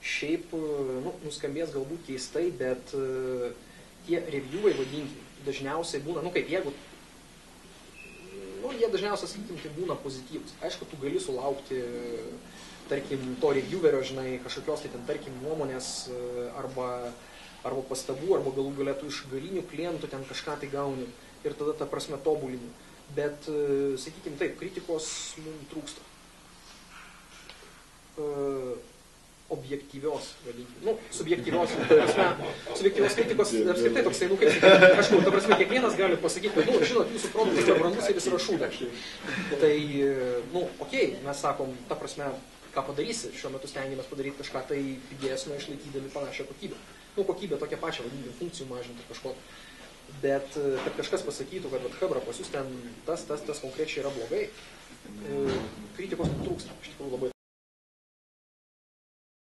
Šiaip, nuskambės galbūt keistai, bet tie reviewai vadinti dažniausiai būna, kaip jeigu, jie dažniausiai, sakykim, tai būna pozityvus. Aišku, tu gali sulaukti, tarkim, to reviewerio, žinai, kažkokios tai ten, tarkim, nuomonės arba pastabų, arba galų galėtų iš galinių klientų ten kažką tai gauni ir tada ta prasme tobulini. Bet, sakykim, taip, kritikos mums trūksta. Objektyvios, vadinkime. Subjektyvios kritikos apskritai toksai, kaip sakyti, aišku, ta prasme, kiekvienas gali pasakyti, kad, žinot, jūsų produktas yra brangus ir jis yra šūdas. Tai, okei, mes sakom, ta prasme, ką padarysi, šiuo metu stengiamės padaryti kažką tai pigesnio, išlaikydami panašią kokybę. Kokybę tokią pačią, vadinkime, funkcijų mažinti kažko. Bet, kad kažkas pasakytų, kad Hebra pas jūs ten tas konkrečiai yra blogai, kritikos trūksta, iš tikrųjų labai.